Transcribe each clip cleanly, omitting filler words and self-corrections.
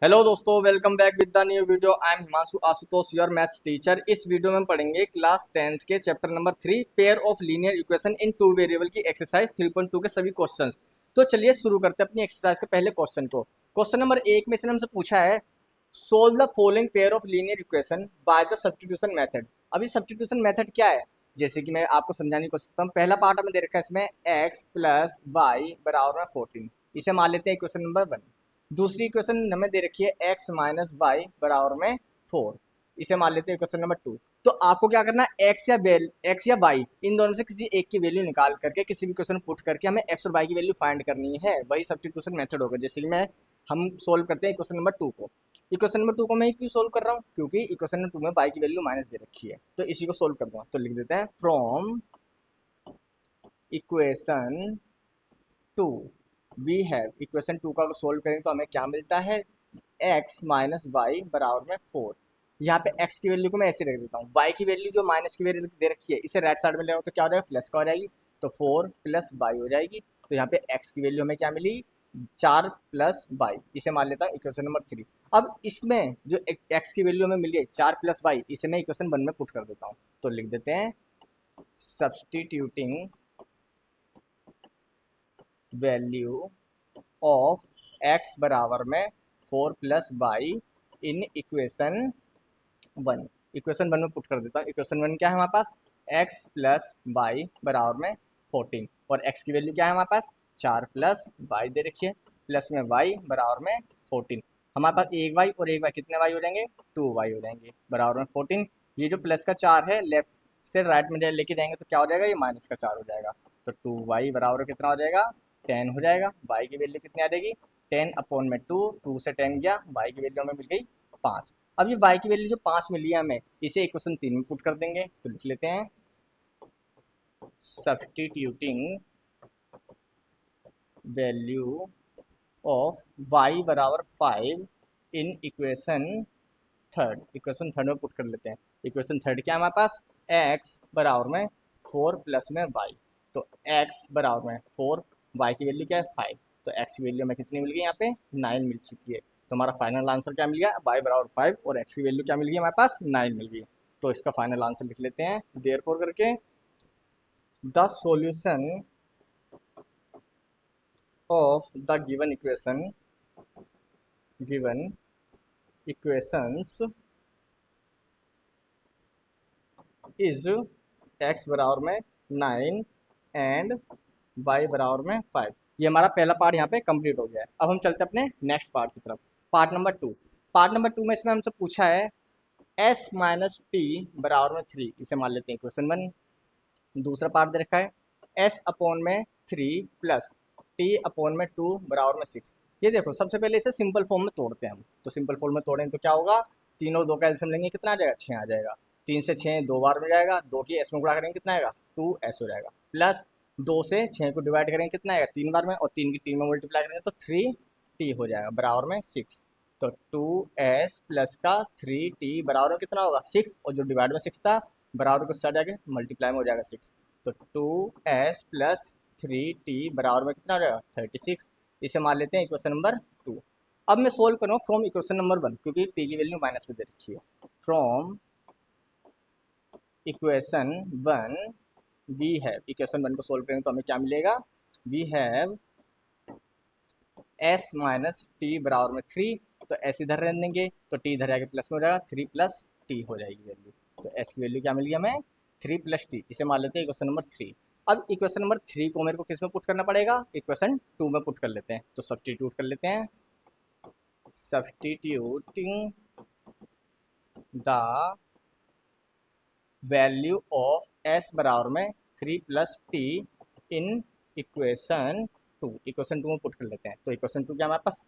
Hello दोस्तों, welcome back with the new video. I am Himanshu Ashutosh, your maths teacher. इस video में हम पढ़ेंगे क्लास 10th के chapter number 3 pair of linear equation in two variable की exercise 3.2 के सभी क्वेश्चंस। तो चलिए शुरू करते हैं अपनी एक्सरसाइज के पहले क्वेश्चन को। क्वेश्चन नंबर 1 में इसने हमसे पूछा है, solve the following pair of linear equation by the substitution method. अभी सब्स्टिट्यूशन मेथड क्या है, जैसे कि मैं आपको समझाने की कोशिश करता हूँ। पहला पार्ट हमें दे रखा है इसमें x प्लस वाई बराबर में 14, इसे मान लेते हैं इक्वेशन नंबर 1। दूसरी इक्वेशन हमें दे रखी है x माइनस वाई बराबर में 4, इसे मान लेते हैं इक्वेशन नंबर 2। तो आपको क्या करना है, x या y इन दोनों से किसी एक की वैल्यू निकाल करके किसी भी इक्वेशन पुट करके हमें x और y की वैल्यू फाइंड करनी है, वही सब्स्टिट्यूशन मेथड होगा। जैसे कि हम सोल्व करते हैं इक्वेशन नंबर 2 को। इक्वेशन नंबर 2 को मैं क्यों सोल्व कर रहा हूँ, क्योंकि इक्वेशन नंबर 2 में y की वैल्यू माइनस दे रखी है, तो इसी को सोल्व कर दूंगा। तो लिख देते हैं from equation 2 we have, equation 2 का सोल्व करेंगे तो हमें क्या मिलता है, x माइनस वाई बराबर में 4। यहाँ पे x की वैल्यू को मैं ऐसे रख देता हूँ, y की वैल्यू जो माइनस की वैल्यू दे रखी है इसे राइट साइड में ले रहा हूँ तो क्या हो जाएगा, प्लस का हो जाएगी। तो 4 प्लस वाई हो जाएगी। तो यहाँ पे x की वैल्यू हमें क्या मिली, 4 प्लस वाई, इसे मान लेता हूँ इक्वेशन नंबर 3। अब इसमें जो x की वैल्यू हमें मिली है 4 प्लस वाई, इसे मैं इक्वेशन 1 में पुट कर देता हूँ। तो लिख देते हैं सब्सटीट्यूटिंग वैल्यू ऑफ x बराबर में 4 plus y in equation 1। Equation 1 में पुट कर देता हूँ। इक्वेशन 1 क्या है हमारे पास, x प्लस वाई बराबर में 14, और x की वैल्यू क्या है हमारे पास, 4 प्लस वाई दे रखी है, प्लस में y बराबर में 14। हमारे पास एक y और एक y कितने y हो जाएंगे, 2y हो जाएंगे बराबर में 14। ये जो प्लस का 4 है लेफ्ट से राइट में लेके जाएंगे तो क्या हो जाएगा, ये माइनस का 4 हो जाएगा। तो 2y बराबर कितना हो जाएगा, 10 हो जाएगा। y की वैल्यू कितनी आ जाएगी, 10 अपॉन में 2, 2 से 10 गया, y की वैल्यू हमें मिल गई 5। अब ये y की वैल्यू जो 5 मिली है हमें, इसे इक्वेशन 3 में पुट कर देंगे। तो लिख लेते हैं सब्स्टिट्यूटिंग वैल्यू ऑफ y बराबर 5 in equation third. Equation third में पुट कर लेते हैं। इक्वेशन थर्ड क्या है हमारे पास, x बराबर में 4 प्लस में y। तो x बराबर में 4, y की वैल्यू क्या है 5, तो x की वैल्यू हमें कितनी मिल गई, यहाँ पे 9 मिल चुकी है। तो हमारा फाइनल आंसर क्या मिल गया, y बराबर 5 और x की वैल्यू क्या मिल गई हमारे पास, 9 मिल गई। तो इसका फाइनल आंसर लिख लेते हैं देयरफॉर करके, the solution of the given equations is x बराबर में 9 एंड y बराबर में 5। ये हमारा पहला पार्ट यहाँ पे कंप्लीट हो गया है। अब हम चलते हैं अपने नेक्स्ट पार्ट की तरफ, पार्ट नंबर 2। पार्ट नंबर 2 में इसमें हमसे पूछा है s माइनस टी बराबर में 3, इसे मान लेते हैं इक्वेशन 1। दूसरा पार्ट दे रखा है s अपॉन में 3 प्लस टी अपॉन में 2 बराबर में 6। ये देखो, सबसे पहले इसे सिंपल फॉर्म में तोड़ते हैं हम। तो सिंपल फॉर्म में तोड़ें तो क्या होगा, 3 और 2 का एल्सियम लेंगे कितना आ जाएगा, 6 आ जाएगा। 3 से 6 दो बार में जाएगा, 2 की एस में गुणा करेंगे कितना आएगा, 2s हो जाएगा। प्लस 2 से 6 को डिवाइड करेंगे कितना आएगा, 3 बार में, और 3 की 3 में मल्टीप्लाई करेंगे तो 3t हो जाएगा बराबर में 6। तो 2s प्लस का 3t बराबर में कितना होगा, 6, और जो डिवाइड में 6 था बराबर को साथ जाके मल्टीप्लाई में हो जाएगा 6। तो 2s प्लस 3t बराबर में कितना हो जाएगा, 36। इसे मान लेते हैं इक्वेशन नंबर 2। अब मैं सोल्व कर रहा हूँ फ्रॉम इक्वेशन नंबर 1, क्योंकि t की वैल्यू माइनस में दे रखी है। From equation 1 we have, equation 1 को सोल्व करेंगे तो हमें क्या मिलेगा, we have s minus t बराबर में 3। तो s इधर रहने देंगे तो t इधर आके प्लस में हो जाएगा, 3 प्लस t हो जाएगी वैल्यू। तो s की वैल्यू क्या मिल गई हमें, 3 प्लस टी, इसे मान लेते हैं इक्वेशन नंबर 3। अब इक्वेशन नंबर 3 को मेरे को किस में पुट करना पड़ेगा, इक्वेशन 2 में पुट कर लेते हैं। तो सब्स्टिट्यूट कर लेते हैं, substituting the value of s बराबर में 3 plus T in equation 2। Equation 2 में पुट कर लेते हैं। तो इक्वेशन 2 क्या हमारे पास,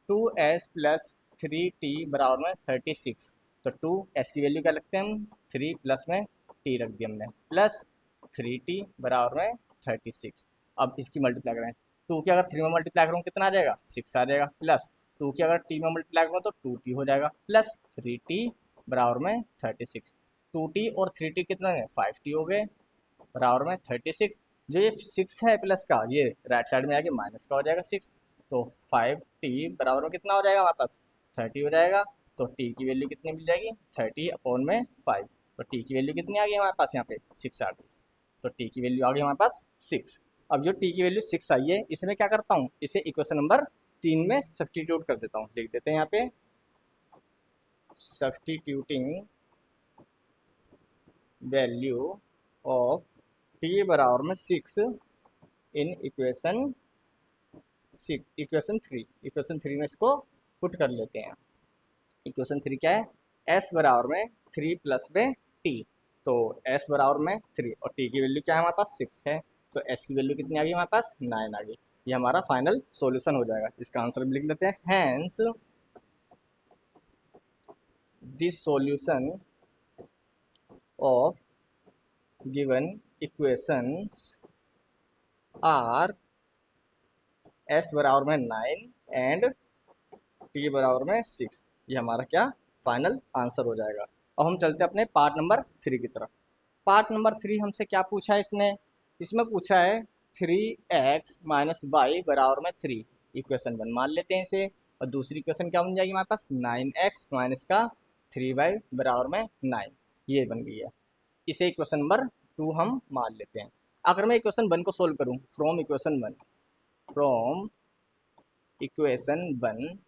2s प्लस 3t बराबर में 36। तो 2s की वैल्यू क्या लगते हैं हम, 3 प्लस में t रख दिया हमने, प्लस 3t बराबर में 36। अब इसकी मल्टीप्लाई करें, 2 की अगर 3 में मल्टीप्लाई करूँ कितना आ जाएगा, 6 आ जाएगा। प्लस 2 की अगर t में मल्टीप्लाई करूँ तो 2t हो जाएगा, प्लस 3t बराबर में 36। 2t और 3t कितना है, 5t हो गए बराबर में 36। जो ये 6 है प्लस का, ये राइट साइड में आके माइनस का हो जाएगा 6। तो 5t बराबर में कितना हो जाएगा हमारे पास, 30 हो जाएगा। तो टी की वैल्यू कितनी मिल जाएगी, 30/5। तो टी की वैल्यू कितनी आ गई हमारे पास यहाँ पे, 6 आ गई। तो टी की वैल्यू आ गई हमारे पास 6। अब जो टी की वैल्यू 6 आई है, इसमें क्या करता हूँ, इसे इक्वेशन नंबर 3 में सब्सटीट्यूट कर देता हूँ। लिख देते हैं यहाँ पे सब्सटीट्यूटिंग वैल्यू ऑफ टी बराबर में 6 इन इक्वेशन 3 में इसको पुट कर लेते हैं। इक्वेशन 3 क्या है, एस बराबर में 3 प्लस में टी। तो एस बराबर में 3 और टी की वैल्यू क्या है हमारे पास 6 है। तो एस की वैल्यू कितनी आ गई हमारे पास, 9 आ गई। ये हमारा फाइनल सॉल्यूशन हो जाएगा। इसका आंसर भी लिख लेते हैं, hence this solution of given equations are s बराबर में 9 एंड टी बराबर में 6। ये हमारा क्या फाइनल आंसर हो जाएगा। अब हम चलते हैं अपने पार्ट नंबर 3 की तरफ। पार्ट नंबर 3 हमसे क्या पूछा है इसने, इसमें पूछा है 3x माइनस वाई बराबर में 3। इक्वेशन 1 मान लेते हैं इसे। और दूसरी इक्वेशन क्या बन जाएगी हमारे पास, 9x माइनस का 3y बराबर में 9। ये बन गई है। इसे इक्वेशन नंबर 2 हम मान लेते हैं। अगर मैं इक्वेशन 1 को सोल्व करूं, फ्रॉम इक्वेशन 1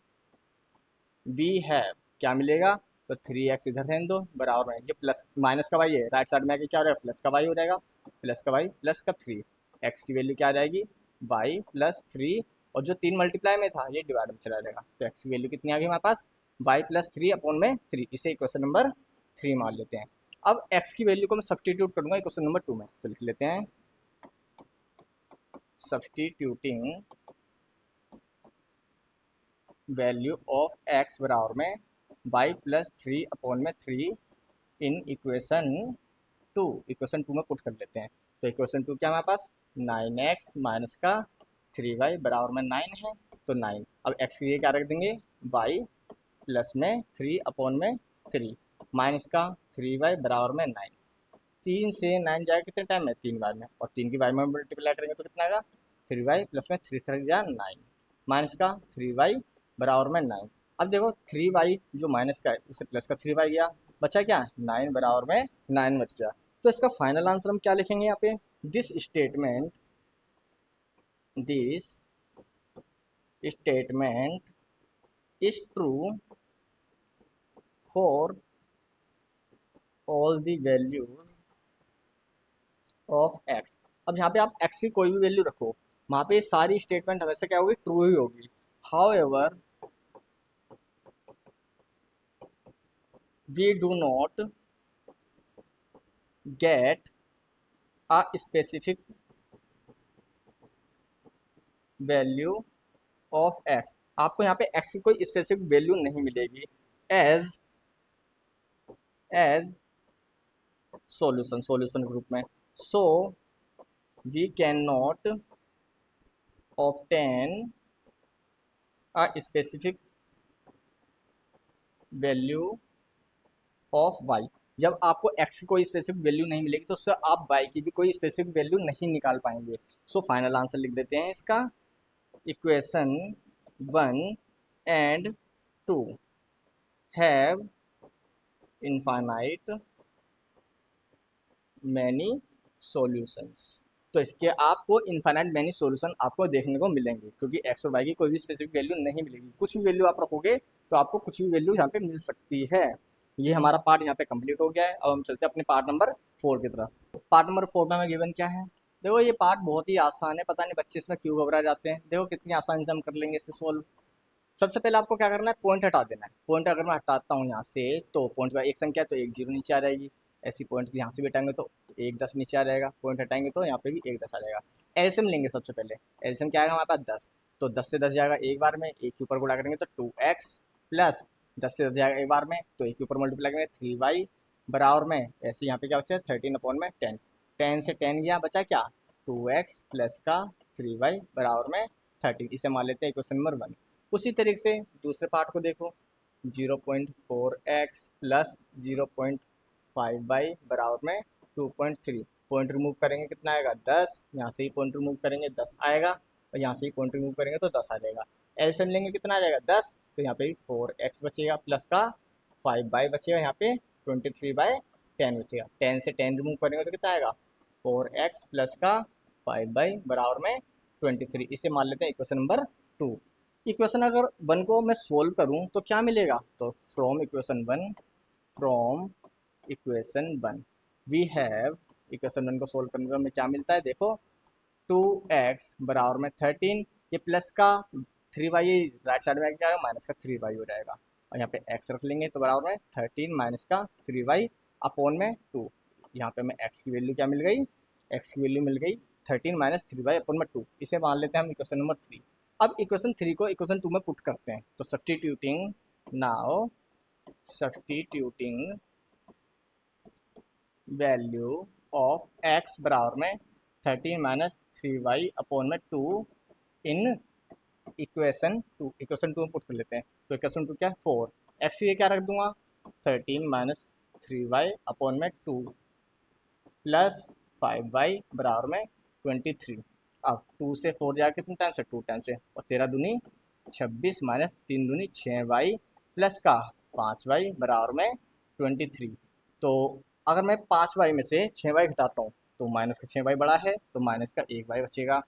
वी हैव क्या मिलेगा, तो 3x इधर रहने दो बराबर में, जो प्लस माइनस का वाई है राइट साइड में आके क्या हो जाएगा, प्लस का वाई हो जाएगा। प्लस का वाई प्लस का 3, एक्स की वैल्यू क्या आ जाएगी, वाई प्लस 3। और जो 3 मल्टीप्लाई में था ये डिवाइड में चला जाएगा। तो एक्स की वैल्यू कितनी आ गई हमारे पास, वाई प्लस 3/3। इसे इक्वेशन नंबर 3 मान लेते हैं। अब एक्स की वैल्यू को मैं सब्सटीट्यूट करूंगा इक्वेशन नंबर 2 में। तो लिख लेते हैं सब्सटीट्यूटिंग वैल्यू ऑफ एक्स बराबर में y plus 3/3 in equation two में पुट कर लेते हैं। तो इक्वेशन 2 क्या है हमारे पास, 9x माइनस का 3y बराबर में 9 है। तो 9 अब x की जगह क्या रख देंगे, y प्लस में 3/3 माइनस का 3y बराबर में 9। 3 से 9 जाएगा कितने टाइम में, 3 बार में, और 3 की बार में मल्टीप्लाई करेंगे तो कितना आएगा, 3y प्लस में 3 3 जा 9 माइनस का 3y बराबर में 9। अब देखो 3y जो माइनस का है इससे प्लस का 3y गया, बचा क्या, 9 बराबर में 9 बच गया। तो इसका फाइनल आंसर हम क्या लिखेंगे यहाँ पे, this statement is true for all the values of x. अब यहाँ पे आप एक्स की कोई भी वैल्यू रखो, वहाँ पे सारी स्टेटमेंट हमेशा क्या होगी, ट्रू ही होगी। However we do not get a specific value of x. आपको यहाँ पे एक्स की कोई स्पेसिफिक वैल्यू नहीं मिलेगी एज एज सॉल्यूशन ग्रुप में। So we can not obtain a specific value of y. जब आपको एक्स की कोई स्पेसिफिक वैल्यू नहीं मिलेगी तो उससे आप वाई की भी कोई स्पेसिफिक वैल्यू नहीं निकाल पाएंगे। सो फाइनल आंसर लिख देते हैं इसका, equation 1 and 2 have infinite many solutions. तो इसके आपको इनफाइनाइट मैनी सॉल्यूशन आपको देखने को मिलेंगे, क्योंकि एक्स और वाई की कोई भी स्पेसिफिक वैल्यू नहीं मिलेगी। कुछ भी वैल्यू आप रखोगे तो आपको कुछ भी वैल्यू यहाँ पे मिल सकती है। ये हमारा पार्ट यहाँ पे कंप्लीट हो गया है। अब हम चलते हैं अपने पार्ट नंबर 4 की तरफ। पार्ट नंबर 4 में हमें गिवन क्या है, देखो ये पार्ट बहुत ही आसान है, पता नहीं बच्चे इसमें क्यों घबरा जाते हैं। देखो कितनी आसानी से हम कर लेंगे इसे सोल्व। सबसे पहले आपको क्या करना है, पॉइंट हटा देना है। पॉइंट अगर मैं हटाता हूँ यहाँ से, तो पॉइंट का एक संख्या है तो एक जीरो नीचे आ जाएगी। ऐसी पॉइंट यहाँ से भी हटाएंगे तो एक 10 नीचे आ जाएगा। पॉइंट हटाएंगे तो यहाँ पे भी एक 10 आ जाएगा। एलसीएम लेंगे सबसे पहले। एलसीएम क्या आएगा हमारे पास 10। तो 10 से 10 जाएगा एक बार में, एक के ऊपर गुणा करेंगे तो 2x प्लस 10 से 10 जाएगा एक बार में, तो एक के ऊपर मल्टीप्लाई करेंगे 3y बराबर में, ऐसे यहाँ पे क्या बचा है 13/10। 10 से 10 गया, बचा क्या 2x प्लस का 3y बराबर में 13। इसे मान लेते हैं क्वेश्चन नंबर 1। उसी तरीके से दूसरे पार्ट को देखो, 0.4x प्लस 0.5y बराबर में 2.3। पॉइंट रिमूव करेंगे कितना आएगा 10, यहाँ से ही पॉइंट रिमूव करेंगे 10 आएगा, और यहाँ से ही पॉइंट रिमूव करेंगे तो 10 आ जाएगा। एलसीएम लेंगे कितना आ जाएगा 10, तो यहाँ पे 4x बचेगा प्लस का 5y बचेगा, यहाँ पे 23/10 बचेगा। 10 से 10 रिमूव करेंगे तो कितना आएगा 4x प्लस का 5y बराबर में 23। इसे मान लेते हैं इक्वेशन नंबर 2। इक्वेशन अगर 1 को मैं सोल्व करूं तो क्या मिलेगा, तो from equation 1 we have, equation 1 को सोल्व करने पर हमें क्या मिलता है, देखो 2x बराबर में 13, ये प्लस का 3y राइट साइड में क्या आएगा माइनस का 3y हो जाएगा, और यहाँ पे x रख लेंगे तो बराबर में 13 माइनस का 3y अपॉन में 2। यहाँ पे हमें x की वैल्यू क्या मिल गई, x की वैल्यू मिल गई 13 माइनस 3y अपॉन में 2। इसे मान लेते हैं हम इक्वेशन नंबर 3। अब इक्वेशन 3 को इक्वेशन 2 में पुट करते हैं, तो substituting now, substituting value of x बराबर में 13 माइनस 3y अपॉन में 2 इन इक्वेशन 2 में पुट कर लेते हैं। तो इक्वेशन 2 क्या है 4, x ये क्या रख दूंगा 13 माइनस 3y अपॉन में 2 प्लस 5y बराबर में 23। अब 2 से 4 जाए कितने टाइम से 2 टाइम से, और 13 दूनी 26 माइनस 3 दूनी 6y प्लस का 5y बराबर में 23। तो अगर मैं 5y में से 6y घटाता हूँ तो माइनस का 6y बड़ा है, तो माइनस का 1y बचेगा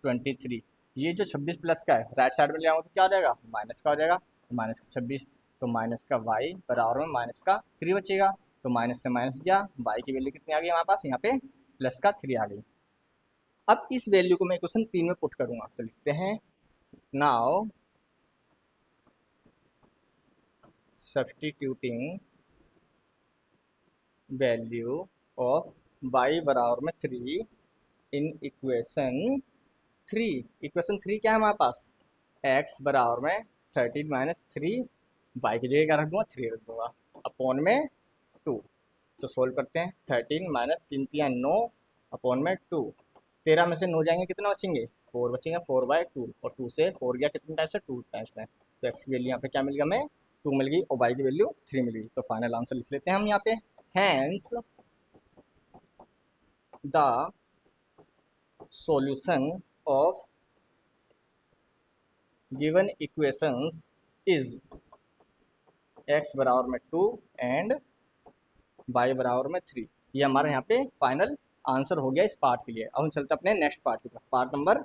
23। ये जो 26 प्लस का है राइट साइड में ले आऊँ तो क्या हो जाएगा माइनस का हो जाएगा, तो माइनस का 26, तो माइनस का y बराबर में माइनस का 3 बचेगा, तो माइनस से माइनस गया, y की वैल्यू कितनी आ गई हमारे पास यहाँ पे प्लस का 3 आ गई। अब इस वैल्यू को मैं क्वेश्चन 3 में पुट करूंगा, तो लिखते हैं now substituting value of y बराबर में 3 इन इक्वेशन 3। इक्वेशन 3 क्या है हमारे पास, x बराबर में 13 माइनस 3, y की जगह क्या रख दूंगा 3 रख दूंगा अपॉन में 2। तो सोल्व करते हैं, 13 माइनस 3 3 9 अपॉन में 2, 13 में से 9 जाएंगे कितना बचेंगे 4 बचेंगे, 4/2, और 2 से 4 गया कितने टाइम्स से 2 टाइम्स में, तो x की वैल्यू यहाँ पे क्या मिल गया हमें 2 मिल गई, और y की वैल्यू 3 मिल गई। तो फाइनल आंसर लिख लेते हैं हम यहाँ पे, hence the solution of given equations is x बराबर में 2 एंड y बराबर में 3। ये हमारे यहाँ पे फाइनल आंसर हो गया इस पार्ट के लिए। अब हम चलते हैं अपने नेक्स्ट पार्ट की तरफ, पार्ट नंबर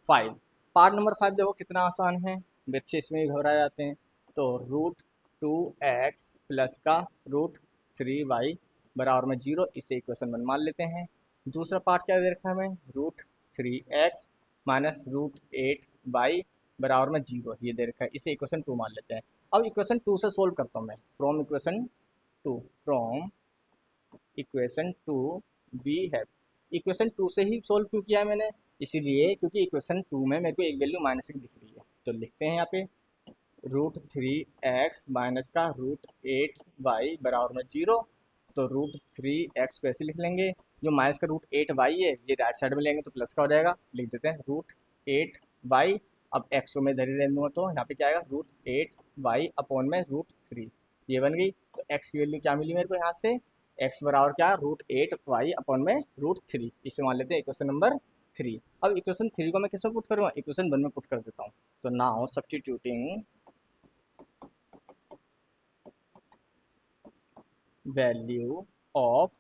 5। पार्ट नंबर 5 देखो कितना आसान है, बच्चे इसमें ही घबरा जाते हैं। तो √2x प्लस का √3y बराबर में 0, इसे इक्वेशन 1 मान लेते हैं। दूसरा पार्ट क्या दे रखा है हमें, √3x माइनस √8y बराबर में 0, ये दे रखा है, इसे इक्वेशन 2 मान लेते हैं। अब इक्वेशन 2 से सोल्व करता हूँ मैं, from equation 2 we have, equation 2 से ही सोल्व क्यों किया है मैंने, इसीलिए क्योंकि इक्वेशन 2 में मेरे को एक वैल्यू माइनस की दिख रही है। तो लिखते हैं यहाँ पे √3x माइनस का √8y बराबर में 0। तो √3x को ऐसे लिख लेंगे, जो माइनस का √8y है ये राइट साइड में लेंगे तो प्लस का हो जाएगा, लिख देते हैं √8y। अब x को मैं इधर ही रहने दूंगा, तो यहाँ पे क्या आएगा √8y अपॉन में √3, ये बन गई। तो x की वैल्यू क्या मिली मेरे को यहाँ से, x बराबर क्या √8y अपॉन में √3, इसे मान लेते हैं इक्वेशन नंबर 3। अब इक्वेशन 3 को मैं किसमें पुट करूँगा, इक्वेशन 1 में पुट कर देता हूँ। तो now substituting value of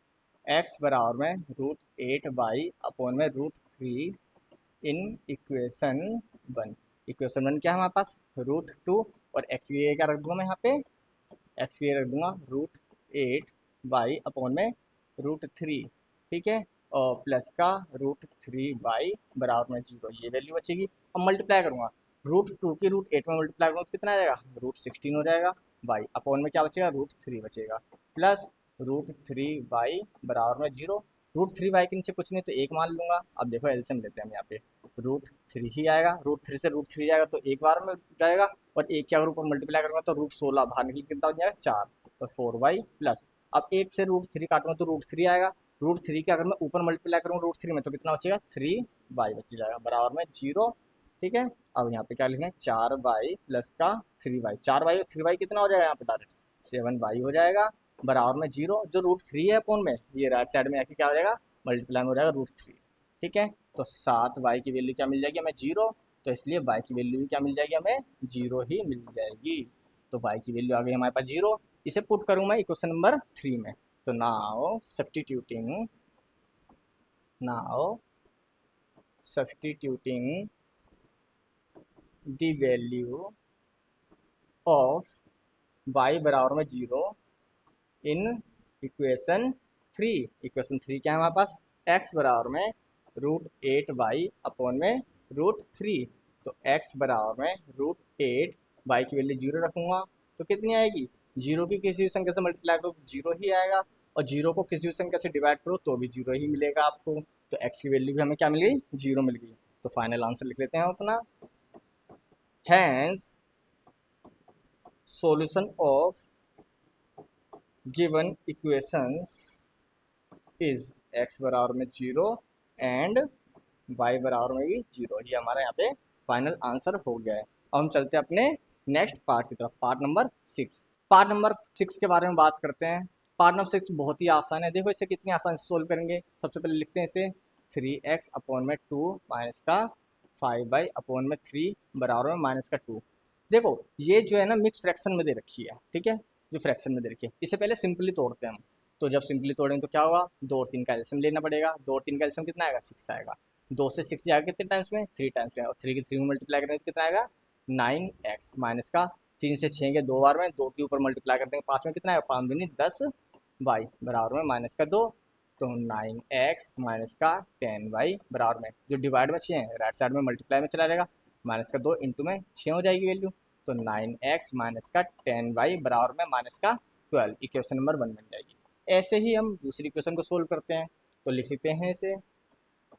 x बराबर में √8y अपॉन में √3 इन इक्वेशन 1। इक्वेशन 1 क्या है हमारे पास √2, और x की जगह क्या रख दूंगा मैं यहाँ पे, x की जगह रख दूंगा √8y अपॉन में √3, ठीक है, और प्लस का √3y बराबर में 0, ये वैल्यू बचेगी। अब मल्टीप्लाई करूंगा, √2 की √8 में मल्टीप्लाई करूँगा तो कितना आ जाएगा √16 हो जाएगा, y अपॉन में क्या बचेगा √3 बचेगा, प्लस √3y बराबर में 0। √3y के नीचे कुछ नहीं तो 1 मान लूंगा। अब देखो एलसीएम लेते हैं हम यहाँ पे, √3 ही आएगा, √3 से √3 जाएगा तो एक बार में जाएगा, और एक के अगर ऊपर मल्टीप्लाई करूंगा तो √16 बाहर निकल कितना हो जाएगा 4, तो 4y प्लस, अब 1 से √3 काटूंगा तो √3 आएगा, √3 के अगर मैं ऊपर मल्टीप्लाई करूँगा √3 में तो कितना बचेगा 3y बच जाएगा बराबर में 0, ठीक है। अब यहाँ पे क्या लिखेंगे 4y प्लस का 3y, 4y और 3y कितना हो जाएगा यहाँ पे डायरेक्ट 7y हो जाएगा बराबर में 0, जो √3 है अपॉन में ये राइट साइड में आके क्या हो जाएगा मल्टीप्लाई में हो जाएगा √3, ठीक है। तो 7y की वैल्यू क्या मिल जाएगी हमें 0, तो इसलिए y की वैल्यू भी क्या मिल जाएगी हमें, 0 ही मिल जाएगी। तो y की वैल्यू आ गई हमारे पास 0। इसे पुट करूँ मैं इक्वेशन नंबर 3 में, तो now substituting the value of y बराबर में 0 इन इक्वेशन 3। इक्वेशन 3 क्या है हमारे पास, x बराबर में √8y अपॉन में √3। तो x बराबर में √8, y की वैल्यू 0 रखूंगा तो कितनी आएगी, 0 की किसी भी संख्या से मल्टीप्लाई करो 0 ही आएगा, और 0 को किसी भी संख्या से डिवाइड करो तो भी 0 ही मिलेगा आपको। तो x की वैल्यू भी हमें क्या मिल गई, 0 मिल गई। तो फाइनल आंसर लिख लेते हैं अपना, hence solution of given equations is x बराबर में 0 एंड y बराबर में भी 0। ये हमारा यहाँ पे फाइनल आंसर हो गया है। अब हम चलते हैं अपने नेक्स्ट पार्ट की तरफ, पार्ट नंबर 6। पार्ट नंबर 6 के बारे में बात करते हैं। पार्ट नंबर 6 बहुत ही आसान है, देखो इसे कितनी आसान से सोल्व करेंगे। सबसे पहले लिखते हैं इसे 3x अपॉन में 2 माइनस का 5y अपॉन में 3 बराबर में माइनस का 2। देखो ये जो है ना मिक्स फ्रैक्शन में दे रखी है, ठीक है, जो फ्रैक्शन में दे रखी है। इसे पहले सिंपली तोड़ते हैं हम। तो जब सिंपली तोड़ेंगे तो क्या होगा, 2 और 3 का एलसीएम लेना पड़ेगा। 2 और 3 का एलसीएम कितना आएगा, 6 आएगा। 2 से 6 जाएगा कितने टाइम्स में, 3 टाइम्स में, और 3 की 3 में मल्टीप्लाई करेंगे तो कितना आएगा, 9x माइनस का 3 से 6 के 2 बार में, 2 के ऊपर मल्टीप्लाई कर देंगे 5 में, कितना आएगा, 5 दूनी 10 y बराबर में माइनस का 2। तो 9x माइनस का 10y बराबर में, जो डिवाइड में 6 है राइट साइड में मल्टीप्लाई में चला जाएगा, माइनस का 2 इंटू में 6 हो जाएगी वैल्यू। तो 9x माइनस का 10y बराबर में माइनस का 12, इक्वेशन नंबर 1 बन जाएगी। ऐसे ही हम दूसरी इक्वेशन को सोल्व करते हैं। तो लिख लेते हैं इसे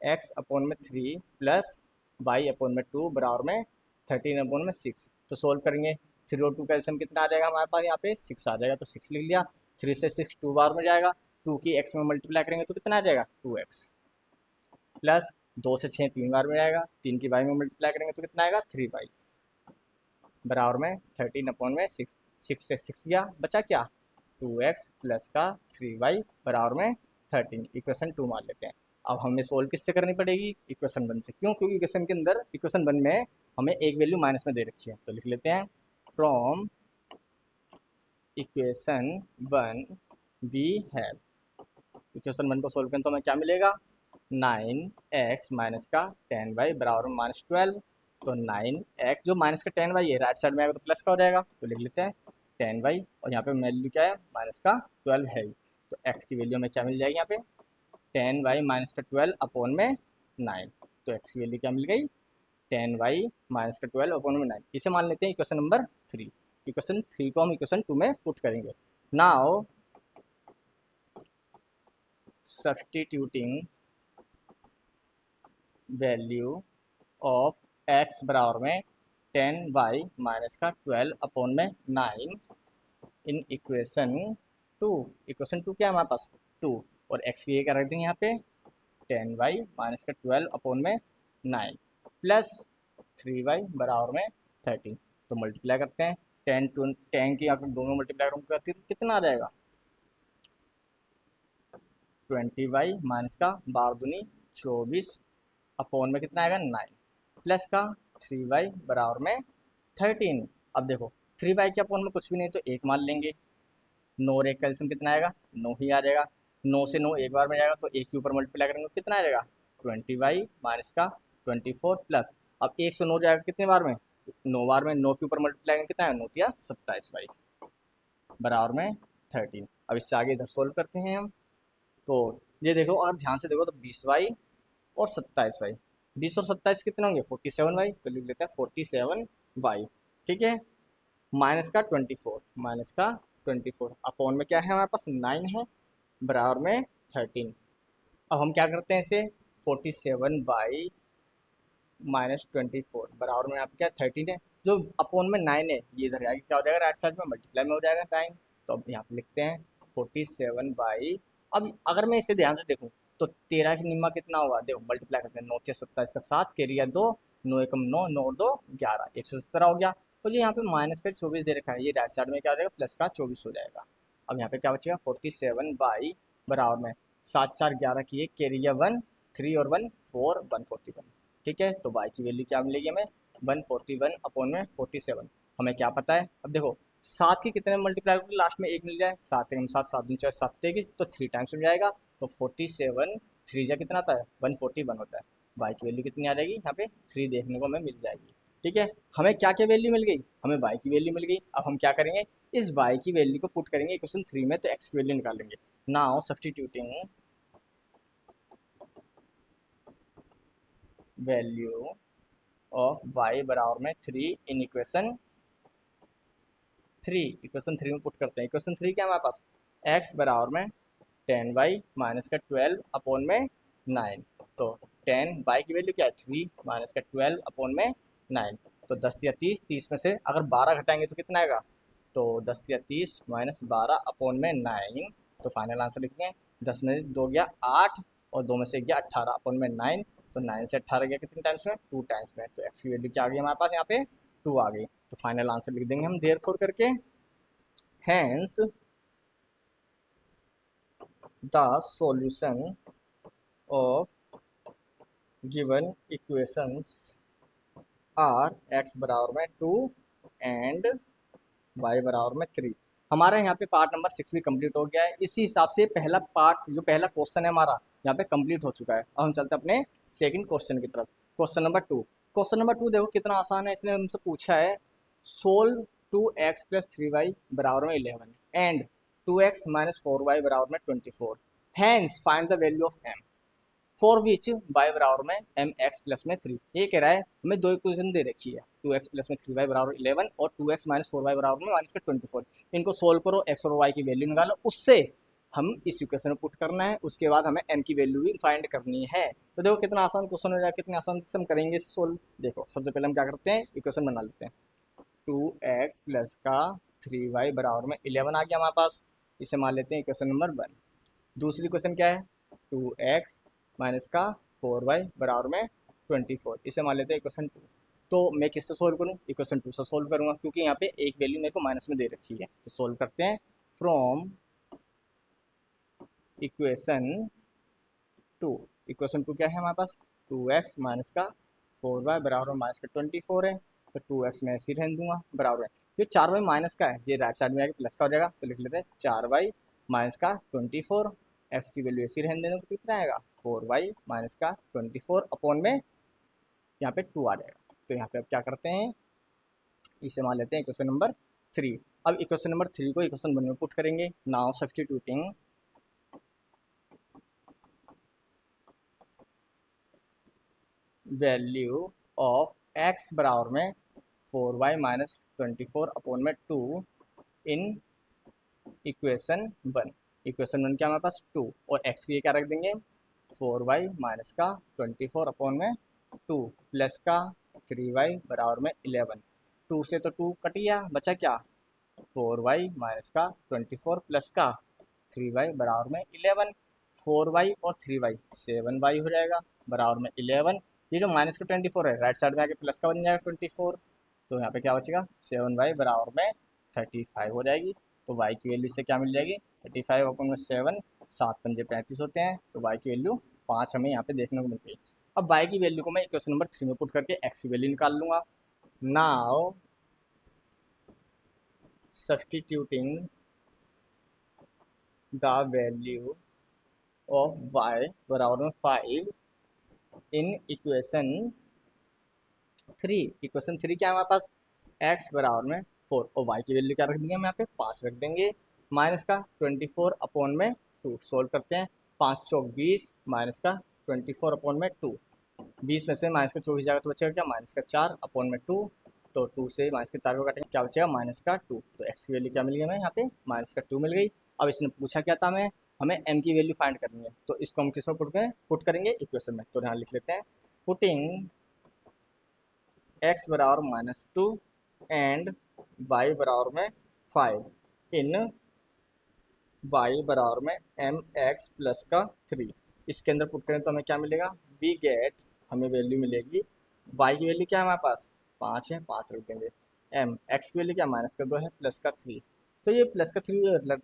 x अपॉन में 3 प्लस y अपॉन में 2 बराबर में 13 अपॉन में 6। तो सोल्व करेंगे, 3 और 2 का एलसीएम कितना आ जाएगा हमारे पास, यहाँ पे 6 आ जाएगा, तो 6 लिख लिया। 3 से 6 2 बार में जाएगा, 2 की x में मल्टीप्लाई करेंगे तो कितना आ जाएगा, 2x प्लस 2 से 6 3 बार में जाएगा, 3 की y में मल्टीप्लाई करेंगे तो कितना आएगा, 3y बराबर में 13 अपॉन में 6। 6 से 6 गया, बचा क्या, 2x प्लस का 3y बराबर में 13, इक्वेशन 2 मान लेते हैं। अब हमें सोल्व किससे करनी पड़ेगी, इक्वेशन 1 से, क्यों, क्योंकि इक्वेशन के अंदर इक्वेशन 1 में हमें एक वैल्यू माइनस में दे रखी है। तो लिख लेते हैं from equation 1 we have, equation 1 को सोल्व करें तो हमें क्या मिलेगा, 9x माइनस का 10y बराबर में माइनस 12। तो 9x जो माइनस का 10y है राइट साइड में आएगा तो प्लस का हो जाएगा, तो लिख लेते हैं 10y, और यहाँ पे वैल्यू क्या है, माइनस का 12 है। तो x की वैल्यू हमें क्या मिल जाएगी यहाँ पे, 10y माइनस का 12 अपॉन में 9। तो x की वैल्यू क्या मिल गई, 10y माइनस का 12 अपॉन में 9। इसे मान लेते हैं इक्वेशन नंबर 3। इक्वेशन 3 को हम इक्वेशन 2 में पुट करेंगे। Now substituting value of x बराबर में 10y माइनस का 12 अपॉन में 9 इन इक्वेशन 2। इक्वेशन 2 क्या है हमारे पास, 2, और x की ये क्या रख देंगे यहाँ पे, 10y माइनस का 12 अपॉन में 9 प्लस 3y बराबर में 13। तो मल्टीप्लाई करते हैं, 10 की यहाँ पे दोनों मल्टीप्लाई करूँगा कितना आ जाएगा, 20y माइनस का 12 दूनी 24 अपॉन में कितना आएगा, 9 प्लस का 3y बराबर में 13। अब देखो 3y के अपॉन में कुछ भी नहीं तो 1 मान लेंगे, 9 और 1 का एलसीएम कितना आएगा, 9 ही आ जाएगा। 9 से 9 एक बार में जाएगा तो 1 के ऊपर मल्टीप्लाई करेंगे तो कितना आ जाएगा, 20y माइनस का 24 प्लस, अब 1 से 9 जाएगा कितने बार में, 9 बार में, 9 के ऊपर मल्टीप्लाई करेंगे कितना है, 9 या 27y बराबर में 13। अब इससे आगे इधर सोल्व करते हैं हम। तो ये देखो अगर ध्यान से देखो तो 20y और 27y, 20 और 27 कितने होंगे, 47y, तो लिख लेते हैं 47y, ठीक है, माइनस का 24, माइनस का 24 अपॉन में क्या है हमारे पास, 9 है बराबर में 13। अब हम क्या करते हैं इसे, 47y माइनस 24 बराबर में आपका क्या 13 है, जो अपॉन में 9 है ये इधर आएगा, क्या हो जाएगा, राइट साइड में मल्टीप्लाई में हो जाएगा 9। तो अब यहाँ पे लिखते हैं 47y। अब अगर मैं इसे ध्यान से देखूँ तो 13 की निम्मा कितना होगा, देखो मल्टीप्लाई करते हैं, 9 से 27 का 7 कैरिया 2, 9 एकम 9, 9 और 2 11, 117 हो गया। तो ये यहाँ पे माइनस का 24 दे रखा है, ये राइट साइड में क्या हो जाएगा, प्लस का 24 हो जाएगा। अब यहाँ पे क्या बचेगा, 47y बराबर में 7 4 11 की एक कैरिया 1, 3 और 1 4, 141, ठीक है, तो y की वैल्यू क्या मिलेगी हमें, 141/47। हमें क्या पता है, अब देखो 7 की कितने मल्टीप्लाई करके लास्ट में 1 मिल जाए, 7 एक 7, 7 दूनी चाहे 7 देगी तो 3 टाइम्स मिल जाएगा, तो 47 3 जा कितना आता है, 141 होता है। y की वैल्यू कितनी आ जाएगी यहाँ पे, 3 देखने को हमें मिल जाएगी। ठीक है, हमें क्या क्या वैल्यू मिल गई, हमें y की वैल्यू मिल गई। अब हम क्या करेंगे, इस y की वैल्यू को पुट करेंगे इक्वेशन 3 में, तो x की वैल्यू निकालेंगे। Now substituting value of y बराबर में 3 इन इक्वेशन 3 में पुट करते हैं। इक्वेशन 3 क्या है हमारे पास, x बराबर में 10y माइनस का 12 अपॉन में 9। तो 10y की वैल्यू क्या है, 3 माइनस का 12 अपॉन में 9। तो 10 या 30, 30 में से अगर 12 घटाएंगे तो कितना आएगा, तो 10 या 30 माइनस 12 अपॉन में 9। तो फाइनल आंसर लिखेंगे, 10 में 2 गया 8 और 2 में से गया 18 अपॉन में 9। तो 9 से 18 गया कितने टाइम्स में, 2 टाइम्स में। तो x की वैल्यू क्या आ गई हमारे पास यहाँ पे, 2 आ गई। तो फाइनल आंसर लिख देंगे हम देयरफॉर करके, hence the solution of given equations are x बराबर में 2 एंड y बराबर में 3। हमारा यहाँ पे पार्ट नंबर 6 भी कंप्लीट हो गया है। इसी हिसाब से पहला पार्ट जो पहला क्वेश्चन है हमारा यहाँ पे कंप्लीट हो चुका है। अब हम चलते हैं अपने सेकंड क्वेश्चन की तरफ। क्वेश्चन नंबर 2 देखो कितना आसान है। इसने हमसे पूछा है सोल्व 2x+3y बराबर में 11 एंड 2x माइनस 4y बराबर में 24। Hence find the value of m for which y बराबर में एम एक्स प्लस में 3। ये कह रहा है हमें दो इक्वेशन दे रखी है, 2x प्लस में 3y बराबर 11 और 2x माइनस 4y बराबर में माइनस का 24। इनको सोल्व करो, x और y की वैल्यू निकालो, उससे हम इस इक्वेशन में पुट करना है। उसके बाद हमें m की वैल्यू भी फाइंड करनी है। तो देखो कितना आसान क्वेश्चन हो जाएगा, कितने आसान से हम करेंगे इसे सोल्व। देखो सबसे पहले हम क्या करते हैं, इक्वेशन बना लेते हैं। 2x प्लस का 3y बराबर में 11 आ गया हमारे पास, इसे मान लेते हैं इक्वेशन नंबर 1। दूसरी क्वेश्चन क्या है, 2x माइनस का 4y बराबर में 24, इसे मान लेते हैं इक्वेशन 2। तो मैं किससे सोल्व करूँ, इक्वेशन 2 से सोल्व करूंगा, क्योंकि यहाँ पे एक वैल्यू मेरे को माइनस में दे रखी है। तो सोल्व करते हैं फ्रॉम इक्वेशन 2। इक्वेशन 2 क्या है हमारे पास, 2x माइनस का 4y बराबर में माइनस का 24 है। तो 2x मैं ऐसे ही रहने दूंगा बराबर है, ये 4y माइनस का है, ये राइट साइड में आके प्लस का हो जाएगा। तो लिख लेते हैं 4y माइनस का 24, x की वैल्यू ऐसी रहने देने को कितना आएगा, 4y माइनस का 24 अपॉन में यहाँ पे 2 आ जाएगा। तो यहाँ पे अब क्या करते हैं, इसे मान लेते हैं इक्वेशन नंबर 3। अब इक्वेशन नंबर 3 को इक्वेशन 1 में पुट करेंगे। Now substituting value of x बराबर में 4y माइनस 24 अपॉन में 2 इन इक्वेशन 1। इक्वेशन 1 क्या हमारे पास 2 और x की क्या रख देंगे, 4y माइनस का 24 अपॉन में 2 प्लस का 3y बराबर में 11। 2 से तो 2 कट गया, बचा क्या, 4y माइनस का 24 प्लस का 3y बराबर में 11। 4y और 3y 7y हो जाएगा बराबर में 11। ये जो माइनस का 24 है राइट साइड में आके प्लस का बन जाएगा 24। तो यहाँ पे क्या बचेगा, 7y बराबर में 35 हो जाएगी। तो y की वैल्यू से क्या मिल जाएगी, 35 अपॉन में 7, 7×5 = 35 होते हैं। तो y की वैल्यू 5 हमें यहाँ पे देखने को मिल गई। अब y की वैल्यू को मैं इक्वेशन नंबर 3 में पुट करके x की वैल्यू निकाल लूंगा। Now substituting the value of y बराबर में 5 इन इक्वेशन 3 क्या है हमारे पास, x बराबर में 4 और y की वैल्यू क्या रख देंगे हम यहाँ पे 5 रख देंगे, माइनस का 24 अपॉन में 2। सोल्व करते हैं, 5 चौक 20 माइनस का 24 अपॉन में 2। 20 में से माइनस का 24 जाएगा तो बचेगा क्या, माइनस का 4 अपॉन में 2। तो 2 से माइनस के 4 को काटेंगे, क्या बचेगा, माइनस का 2। तो x की वैल्यू क्या मिल गई हमें यहाँ पे, माइनस का 2 मिल गई। अब इसने पूछा क्या था, हमें हमें m की वैल्यू फाइंड करनी है। तो इसको हम किस में पुट करेंगे, इक्वेशन में। तो यहाँ लिख लेते हैं, पुटिंग x बराबर -2 एंड y बराबर में 5 इन y बराबर में mx प्लस का 3। इसके अंदर पुट करें तो हमें क्या मिलेगा, वी गेट, हमें वैल्यू मिलेगी, y की वैल्यू क्या है हमारे पास 5 है, 5 रख देंगे। x की वैल्यू क्या, माइनस का 2 है प्लस का 3। तो ये प्लस का 3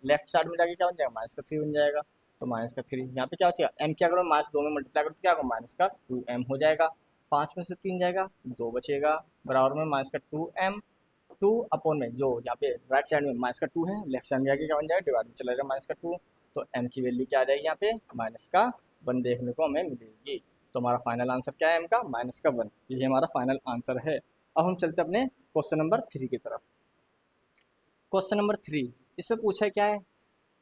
लेफ्ट साइड में जाके क्या बन जाएगा, माइनस का 3 बन जाएगा। तो माइनस का 3 यहाँ पे क्या हो जाएगा, m क्या करो माइनस 2 में मल्टीप्लाई करो तो क्या होगा, माइनस का 2m हो जाएगा। 5 में से 3 जाएगा, 2 बचेगा, बराबर में माइनस का 2m, 2 अपॉन में जो यहाँ पे राइट साइड में माइनस का 2 है, लेफ्ट साइड में आगे क्या बन जाएगा, डिवाइड में चला जाएगा माइनस का 2, तो m की वैल्यू क्या आ जाएगी यहाँ पे माइनस का 1 देखने को हमें मिलेगी। तो हमारा फाइनल आंसर क्या है m का माइनस का 1, ये हमारा फाइनल आंसर है। अब हम चलते अपने क्वेश्चन नंबर 3 की तरफ। क्वेश्चन नंबर 3, इसमें पूछा क्या है,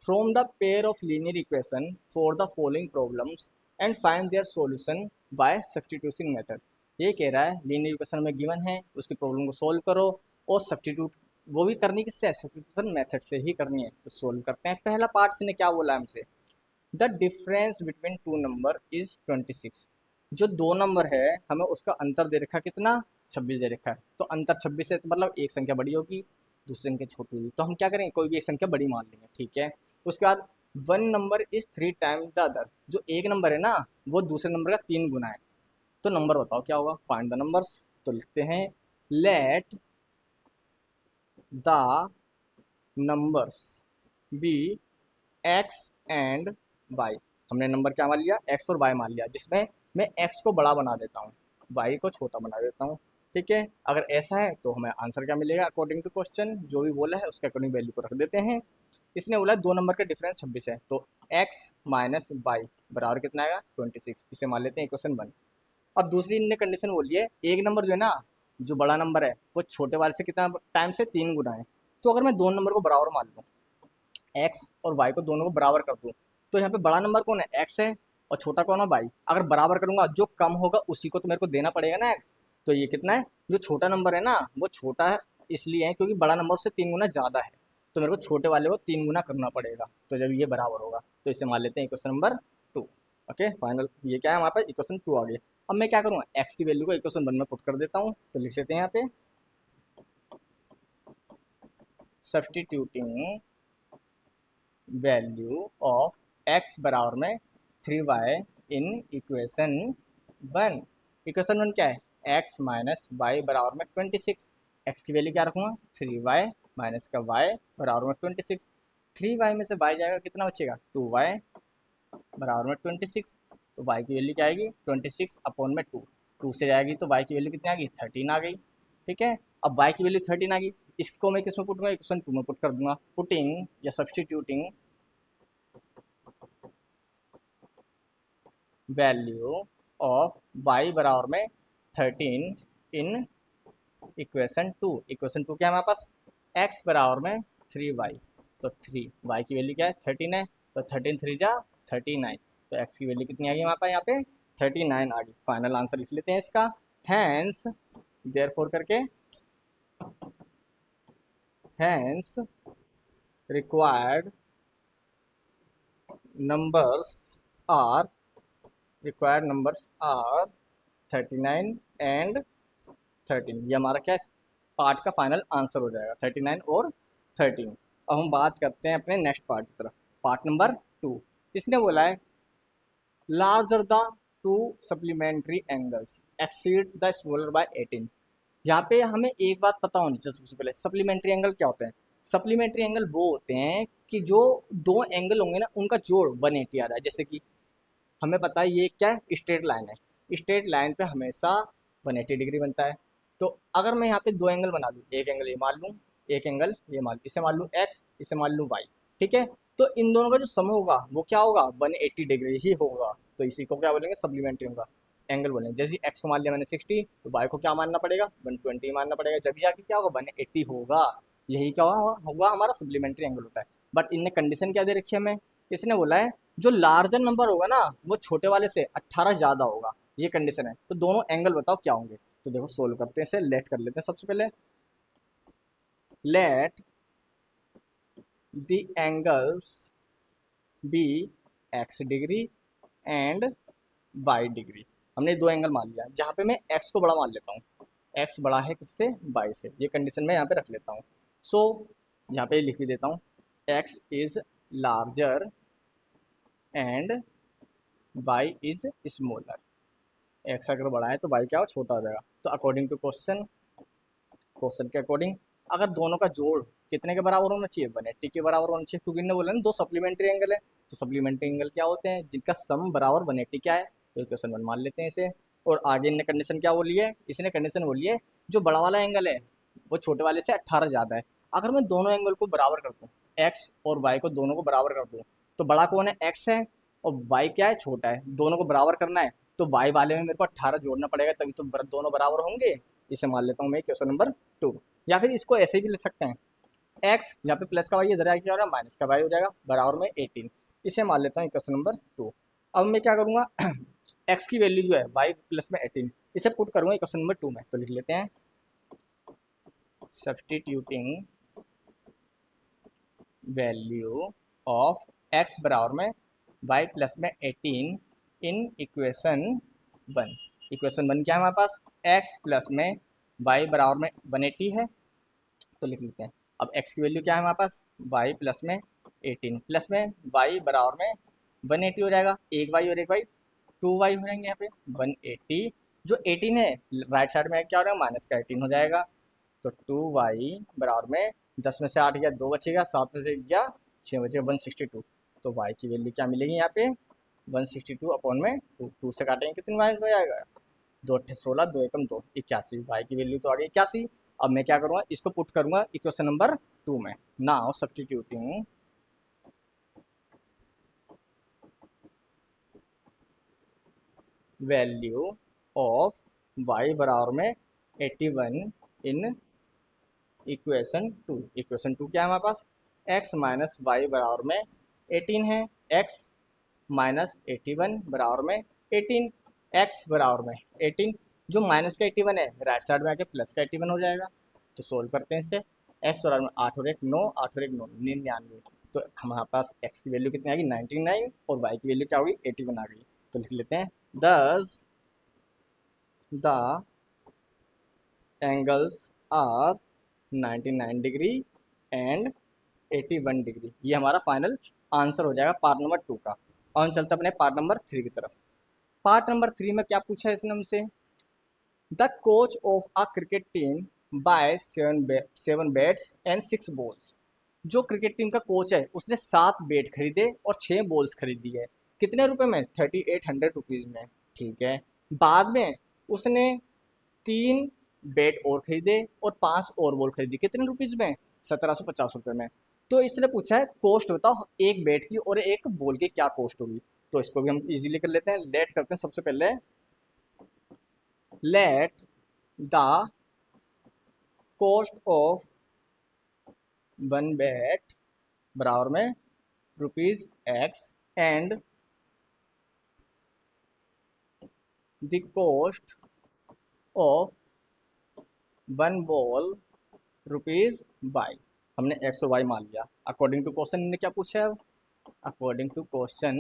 from the pair of linear equation for the following problems and find their solution bye substitution method. ये कह रहा है लीनियर इक्वेशन में गिवन है, उसकी प्रॉब्लम को सॉल्व करो और सब्स्टिट्यूट वो भी करनी किससे, सब्स्टिट्यूशन मेथड से ही करनी है। तो सॉल्व करते हैं। पहला पार्ट से ने क्या बोला हमसे, the difference between two number is 26। जो दो नंबर है हमें उसका अंतर दे रखा कितना, 26 दे रखा है। तो अंतर 26 है तो मतलब एक संख्या बड़ी होगी दूसरी संख्या छोटी होगी, तो हम क्या करेंगे कोई भी एक संख्या बड़ी मान लेंगे, ठीक है। उसके बाद one number is 3 time the other, जो एक नंबर है ना वो दूसरे नंबर का 3 गुना है। तो नंबर बताओ क्या होगा, फाइंड द नंबर्स। तो लिखते हैं let the numbers be x and y. हमने नंबर क्या मान लिया, एक्स और वाई मान लिया, जिसमें मैं एक्स को बड़ा बना देता हूँ, वाई को छोटा बना देता हूँ, ठीक है। अगर ऐसा है तो हमें आंसर क्या मिलेगा, अकॉर्डिंग टू क्वेश्चन जो भी बोला है उसके अकॉर्डिंग वैल्यू को रख देते हैं। इसने बोला दो नंबर का डिफरेंस 26 है, तो एक्स माइनस वाई बराबर कितना आएगा 26, इसे मान लेते हैं इक्वेशन 1। अब दूसरी इनने कंडीशन बोली है, एक नंबर जो है ना, जो बड़ा नंबर है वो छोटे वाले से कितना टाइम से 3 गुना है। तो अगर मैं दोनों नंबर को बराबर मान लूँ, एक्स और वाई को दोनों को बराबर कर दूं, तो यहाँ पे बड़ा नंबर कौन है, एक्स है, और छोटा कौन है, वाई। अगर बराबर करूंगा जो कम होगा उसी को तो मेरे को देना पड़ेगा ना। तो ये कितना है, जो छोटा नंबर है ना वो छोटा है इसलिए है क्योंकि बड़ा नंबर से 3 गुना ज़्यादा है, तो मेरे को छोटे वाले को 3 गुना करना पड़ेगा। तो जब ये बराबर होगा तो इसे मान लेते हैं इक्वेशन नंबर 2। ओके फाइनल, ये क्या है हमारे पास इक्वेशन 2 आ गई। अब मैं क्या करूँगा, एक्स की वैल्यू को इक्वेशन 1 में पुट कर देता हूँ, तो लिख लेते हैं यहाँ पे सब्सटीट्यूटिंग वैल्यू ऑफ एक्स बराबर में 3y इन इक्वेशन 1। इक्वेशन 1 क्या है, x माइनस वाई बराबर में 26। x की वैल्यू क्या रखूँगा 3y माइनस का y बराबर में 26। 3y में से y जाएगा कितना बचेगा 2y बराबर में 26। तो y की वैल्यू क्या आएगी 26 अपॉन में 2, 2 से जाएगी तो y की वैल्यू कितनी आ गई 13 आ गई, ठीक है। अब y की वैल्यू 13 आ गई, इसको मैं किस में पुट करूँगा, इक्वेशन 2 में पुट कर दूंगा। पुटिंग या सब्सटीट्यूटिंग वैल्यू ऑफ y बराबर में 13 इन इक्वेशन 2। इक्वेशन 2 क्या है हमारे पास, x बराबर में 3y, तो 3 y की वैल्यू क्या है 13 है, तो 13 3 जा 39, तो x की वैल्यू कितनी आ गई हमारे पास यहाँ पे 39 आ गई। फाइनल आंसर लिख लेते हैं इसका, हैंस देयरफॉर करके, hence required numbers are, required numbers are 39 and 13। ये हमारा क्या पार्ट का फाइनल आंसर हो जाएगा 39 और 13। अब हम बात करते हैं अपने नेक्स्ट पार्ट की तरफ, पार्ट नंबर 2। इसने बोला है larger the two supplementary angles exceed the smaller by 18। यहाँ पे हमें एक बात पता होनी चाहिए सबसे पहले, सप्लीमेंट्री एंगल क्या होते हैं। सप्लीमेंट्री एंगल वो होते हैं कि जो दो एंगल होंगे ना उनका जोड़ 180 आ रहा है। जैसे कि हमें पता है ये क्या है, स्ट्रेट लाइन है, स्ट्रेट लाइन पे हमेशा 180 डिग्री बनता है। तो अगर मैं यहाँ पे दो एंगल बना लूँ, एक एंगल ये मान लूँ, एक एंगल ये मान लूँ, इसे मान लूँ एक्स, इसे मान लूँ वाई, ठीक है। तो इन दोनों का जो सम होगा वो क्या होगा 180 डिग्री ही होगा। तो इसी को क्या बोलेंगे, सप्लीमेंट्री होगा एंगल बोलेंगे। जैसे एक्स को मान लिया मैंने 60, तो वाई को क्या मानना पड़ेगा 120 मानना पड़ेगा, जब जाके क्या होगा 180 होगा। यही क्या होगा हमारा सप्लीमेंट्री एंगल होता है। बट इनने कंडीशन क्या दे रखी है हमें, इसने बोला है जो लार्जर नंबर होगा ना वो छोटे वाले से 18 ज़्यादा होगा, ये कंडीशन है। तो दोनों एंगल बताओ क्या होंगे। तो देखो सोल्व करते हैं, इसे लेट कर लेते हैं। सबसे पहले let the angles be x degree and y degree. हमने दो एंगल मान लिया, जहाँ पे मैं एक्स को बड़ा मान लेता हूँ, एक्स बड़ा है किससे वाई से, ये कंडीशन मैं यहाँ पे रख लेता हूँ। सो यहाँ पे लिख भी देता हूँ x is larger and y is smaller. X अगर बड़ा है तो वाई क्या हो छोटा हो जाएगा। तो अकॉर्डिंग टू क्वेश्चन, क्वेश्चन के अकॉर्डिंग अगर दोनों का जोड़ कितने के बराबर होना चाहिए 180 के बराबर होना चाहिए, क्योंकि इन्होंने बोला ना दो सप्लीमेंट्री एंगल है। तो सप्लीमेंट्री एंगल क्या होते हैं, जिनका सम बराबर 180 क्या है, तो इक्वेशन 1 मान लेते हैं इसे। और आगे इनने कंडीशन क्या बोली है, इसने कंडीशन बोली है जो बड़ा वाला एंगल है वो छोटे वाले से 18 ज़्यादा है। अगर मैं दोनों एंगल को बराबर कर दूँ, एक्स और वाई को दोनों को बराबर कर दूँ, तो बड़ा कौन है, एक्स है, और वाई क्या है, छोटा है। दोनों को बराबर करना है तो वाई वाले में मेरे को 18 जोड़ना पड़ेगा, तभी तो दोनों बराबर होंगे। इसे मान लेता हूँ मैं क्वेश्चन नंबर 2। या फिर इसको ऐसे भी लिख सकते हैं, एक्स यहाँ पे प्लस का वाई इधर आके क्या हो रहा है, माइनस का वाई हो जाएगा, बराबर में 18। इसे मान लेता हूँ क्वेश्चन नंबर 2। अब मैं क्या करूँगा, एक्स की वैल्यू जो है वाई प्लस में 18, इसे पुट करूँगा क्वेश्चन नंबर 2 में। तो लिख लेते हैं, सब्सटीट्यूटिंग वैल्यू ऑफ एक्स बराबर में वाई प्लस में 18 इन इक्वेशन 1। इक्वेशन 1 क्या है हमारे पास, एक्स प्लस में वाई बराबर में 180 है, तो लिख लेते हैं। अब x की वैल्यू क्या है हमारे पास, y प्लस में 18 प्लस में y बराबर में 180 हो जाएगा, एक y और एक y 2y हो जाएंगे यहाँ पे 180। जो 18 है राइट साइड में क्या हो रहा है, माइनस का 18 हो जाएगा। तो 2y बराबर में 10 में से 8 गया 2 बचेगा, 7 में से गया 6 बचेगा 162। तो y की वैल्यू क्या मिलेगी यहाँ पे, 162 अपॉन में 2 से काटेंगे कितनी y हो जाएगा, 2 अट्ठे 16, 2 एकम 2, 81। वाई की वैल्यू तो आ गई 81। अब मैं क्या करूँगा, इसको पुट करूँगा इक्वेशन नंबर 2 में। Now substituting value of y बराबर में 81 इन इक्वेशन 2। इक्वेशन 2 क्या है हमारे पास, x माइनस वाई बराबर में 18 है, x माइनस 81 बराबर में 18, x बराबर में 18, जो माइनस का 81 है राइट साइड में आके प्लस का 81 हो जाएगा। तो सोल्व करते हैं इससे, x बराबर में 8 और 1 9, 8 और 1 9, 99। तो हमारे पास x की वैल्यू कितनी आ गई 99 और y की वैल्यू क्या होगी 81 आ गई। तो लिख लेते हैं, thus the angles are 99 degree and 81 degree. ये हमारा फाइनल आंसर हो जाएगा पार्ट नंबर 2 का। और हम चलते अपने पार्ट नंबर 3 की तरफ। पार्ट नंबर 3 में क्या पूछा है इसने हमसे, the coach of a cricket team buys 7 bats and 6 balls. जो क्रिकेट टीम का कोच है उसने 7 बैट खरीदे और 6 बॉल्स खरीदी है, कितने रुपए में, 3800 रुपीज में। ठीक है, बाद में उसने 3 बैट और खरीदे और 5 और बॉल खरीदी, कितने रुपीज में, 1750 रुपये में। तो इसने पूछा है कॉस्ट बताओ एक बैट की और एक बॉल की क्या कॉस्ट होगी। तो इसको भी हम इजीली कर लेते हैं, लेट करते हैं सबसे पहले, let the cost of 1 bat बराबर में rupees x and the cost of 1 ball rupees y. हमने एक्स और वाई मान लिया। अकॉर्डिंग टू क्वेश्चन ने क्या पूछा है, अकॉर्डिंग टू क्वेश्चन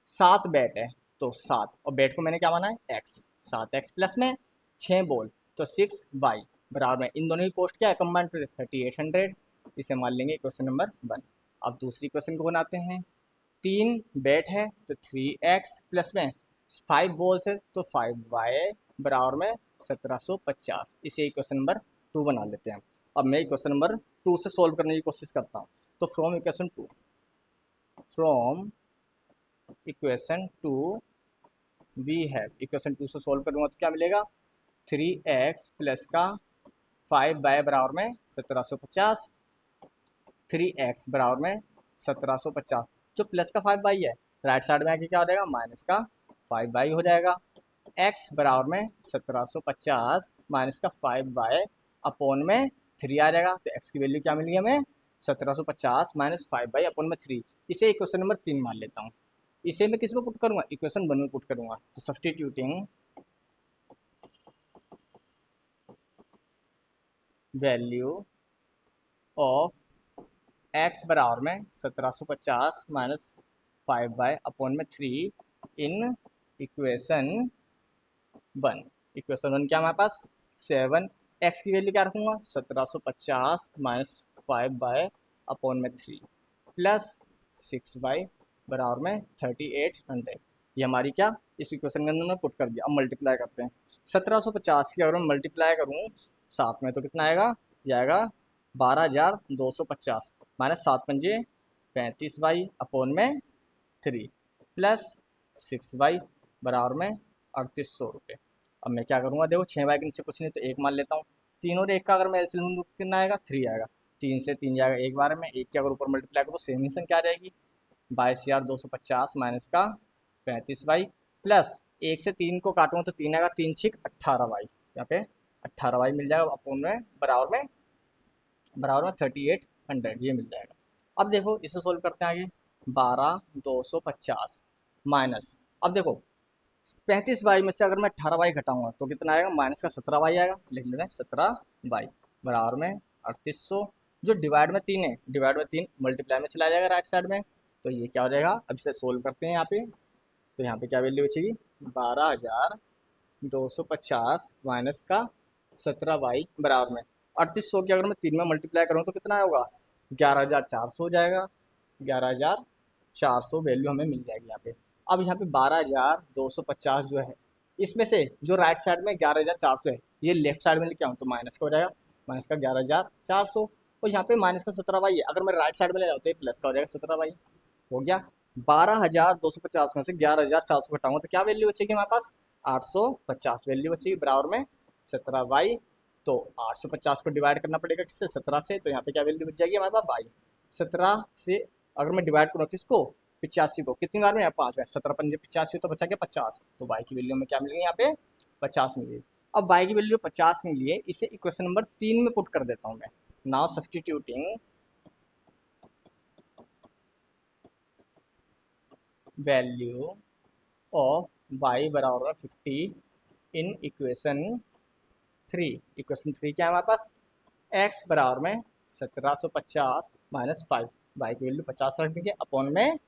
7 बैट है तो 7, और बैट को मैंने क्या माना है एक्स, 7x प्लस में 6 बॉल तो 6y बराबर में इन दोनों की कॉस्ट क्या है कंबाइंड, 3800। इसे मान लेंगे क्वेश्चन नंबर 1। अब दूसरी क्वेश्चन को बनाते हैं, 3 बैट है तो 3x प्लस में 5 बॉल्स है तो 5y बराबर में 1750। इसे क्वेश्चन नंबर 2 बना लेते हैं। अब मैं क्वेश्चन नंबर 2 से सॉल्व करने की कोशिश करता हूँ। तो from equation 2, from equation 2 we have, equation 2 से सॉल्व करूँगा तो क्या मिलेगा, 3x प्लस का 5y बराबर में 1750, 3x बराबर में 1750। जो प्लस का 5y है राइट साइड में आके क्या हो जाएगा, माइनस का 5y हो जाएगा। x बराबर में 1750 माइनस का 5y अपॉन में 3 आ जाएगा। तो x की वैल्यू क्या मिली हमें, 1750 माइनस 5y अपॉन में 3। इसे इक्वेशन नंबर 3 मान लेता हूँ। इसे मैं किस में पुट करूंगा, इक्वेशन 1 में पुट करूंगा। तो सब्स्टिट्यूटिंग वैल्यू ऑफ x बराबर में 1750 माइनस 5y अपॉन में 3 इन इक्वेशन 1। इक्वेशन 1 क्या हमारे पास, 7, x की वैल्यू क्या रखूंगा 1750 माइनस 5y अपॉन में 3 प्लस 6y बराबर में 3800। ये हमारी क्या, इस इक्वेशन के अंदर मैं पुट कर दिया। अब मल्टीप्लाई करते हैं, 1750 की अगर मैं मल्टीप्लाई करूँ साथ में तो कितना आएगा, ये आएगा 12250 माइनस 7 पंजे 35y अपॉन में 3 प्लस 6y बराबर में 3800 रुपये। अब मैं क्या करूँगा, देखो 6 बाई के नीचे कुछ नहीं तो एक मान लेता हूँ। तीन और एक का अगर मैं एलसीएम लूँ तो कितना आएगा, 3 आएगा। 3 से 3 जाएगा एक बार में, एक के अगर ऊपर मल्टीप्लाई करो सेम ही संख्या आ जाएगी। 22,250 माइनस का 35 बाई, प्लस एक से 3 को काटूंगा तो 3 आएगा, 3 छिक 18 बाई, यहाँ पे 18 बाई मिल जाएगा अपोन में बराबर में 3800 ये मिल जाएगा। अब देखो इसे सोल्व करते हैं आगे। 12,250 माइनस, अब देखो 35 बाई में से अगर मैं 18 बाई घटाऊंगा तो कितना आएगा, माइनस का 17 बाई आएगा। लिख लेते हैं 17 बाई बराबर में 3800। जो डिवाइड में 3 है, डिवाइड में 3 मल्टीप्लाई में चला जाएगा राइट साइड में, तो ये क्या हो जाएगा। अब इसे सोल्व करते हैं यहाँ पे, तो यहाँ पे क्या वैल्यू बचेगी, 12,250 माइनस का 17 बाई बराबर में 3800 की अगर मैं 3 में मल्टीप्लाई करूँ तो कितना होगा, 11,400 हो जाएगा। 11,400 वैल्यू हमें मिल जाएगी यहाँ पे। अब यहाँ पे 12,250 जो है, इसमें से जो राइट साइड में 11,400 है, ये लेफ्ट साइड में लेके आऊँ तो माइनस का हो जाएगा, माइनस का 11,400। और यहाँ पे माइनस का 17 बाई है, अगर मैं राइट साइड में ले जाऊँ तो ये प्लस का हो जाएगा 17 बाई। हो गया। 12,250 में से 11,400 घटाऊंगा तो क्या वैल्यू बचेगी हमारे पास, 850 वैल्यू बचेगी बराबर में 17 बाई। तो 850 को डिवाइड करना पड़ेगा किससे, 17 से, तो यहाँ पे क्या वैल्यू बच जाएगी हमारे पास बाई। 17 से अगर मैं डिवाइड करूँ किसको, 85 को, कितनी बार में, 5 बार, 17 पंजे 85, तो बचा के 50, तो बाई की वैल्यू में क्या मिलेगी यहाँ पे, 50 मिलेगी। अब बाई की वैल्यू 50 मिली है, इसे इक्वेशन नंबर 3 में पुट कर देता हूँ मैं। Now substituting value of y बराबर 50 इन इक्वेशन 3 क्या है हमारे पास, x बराबर में 1750 माइनस 5, y की वैल्यू 50 रख देंगे अपॉन में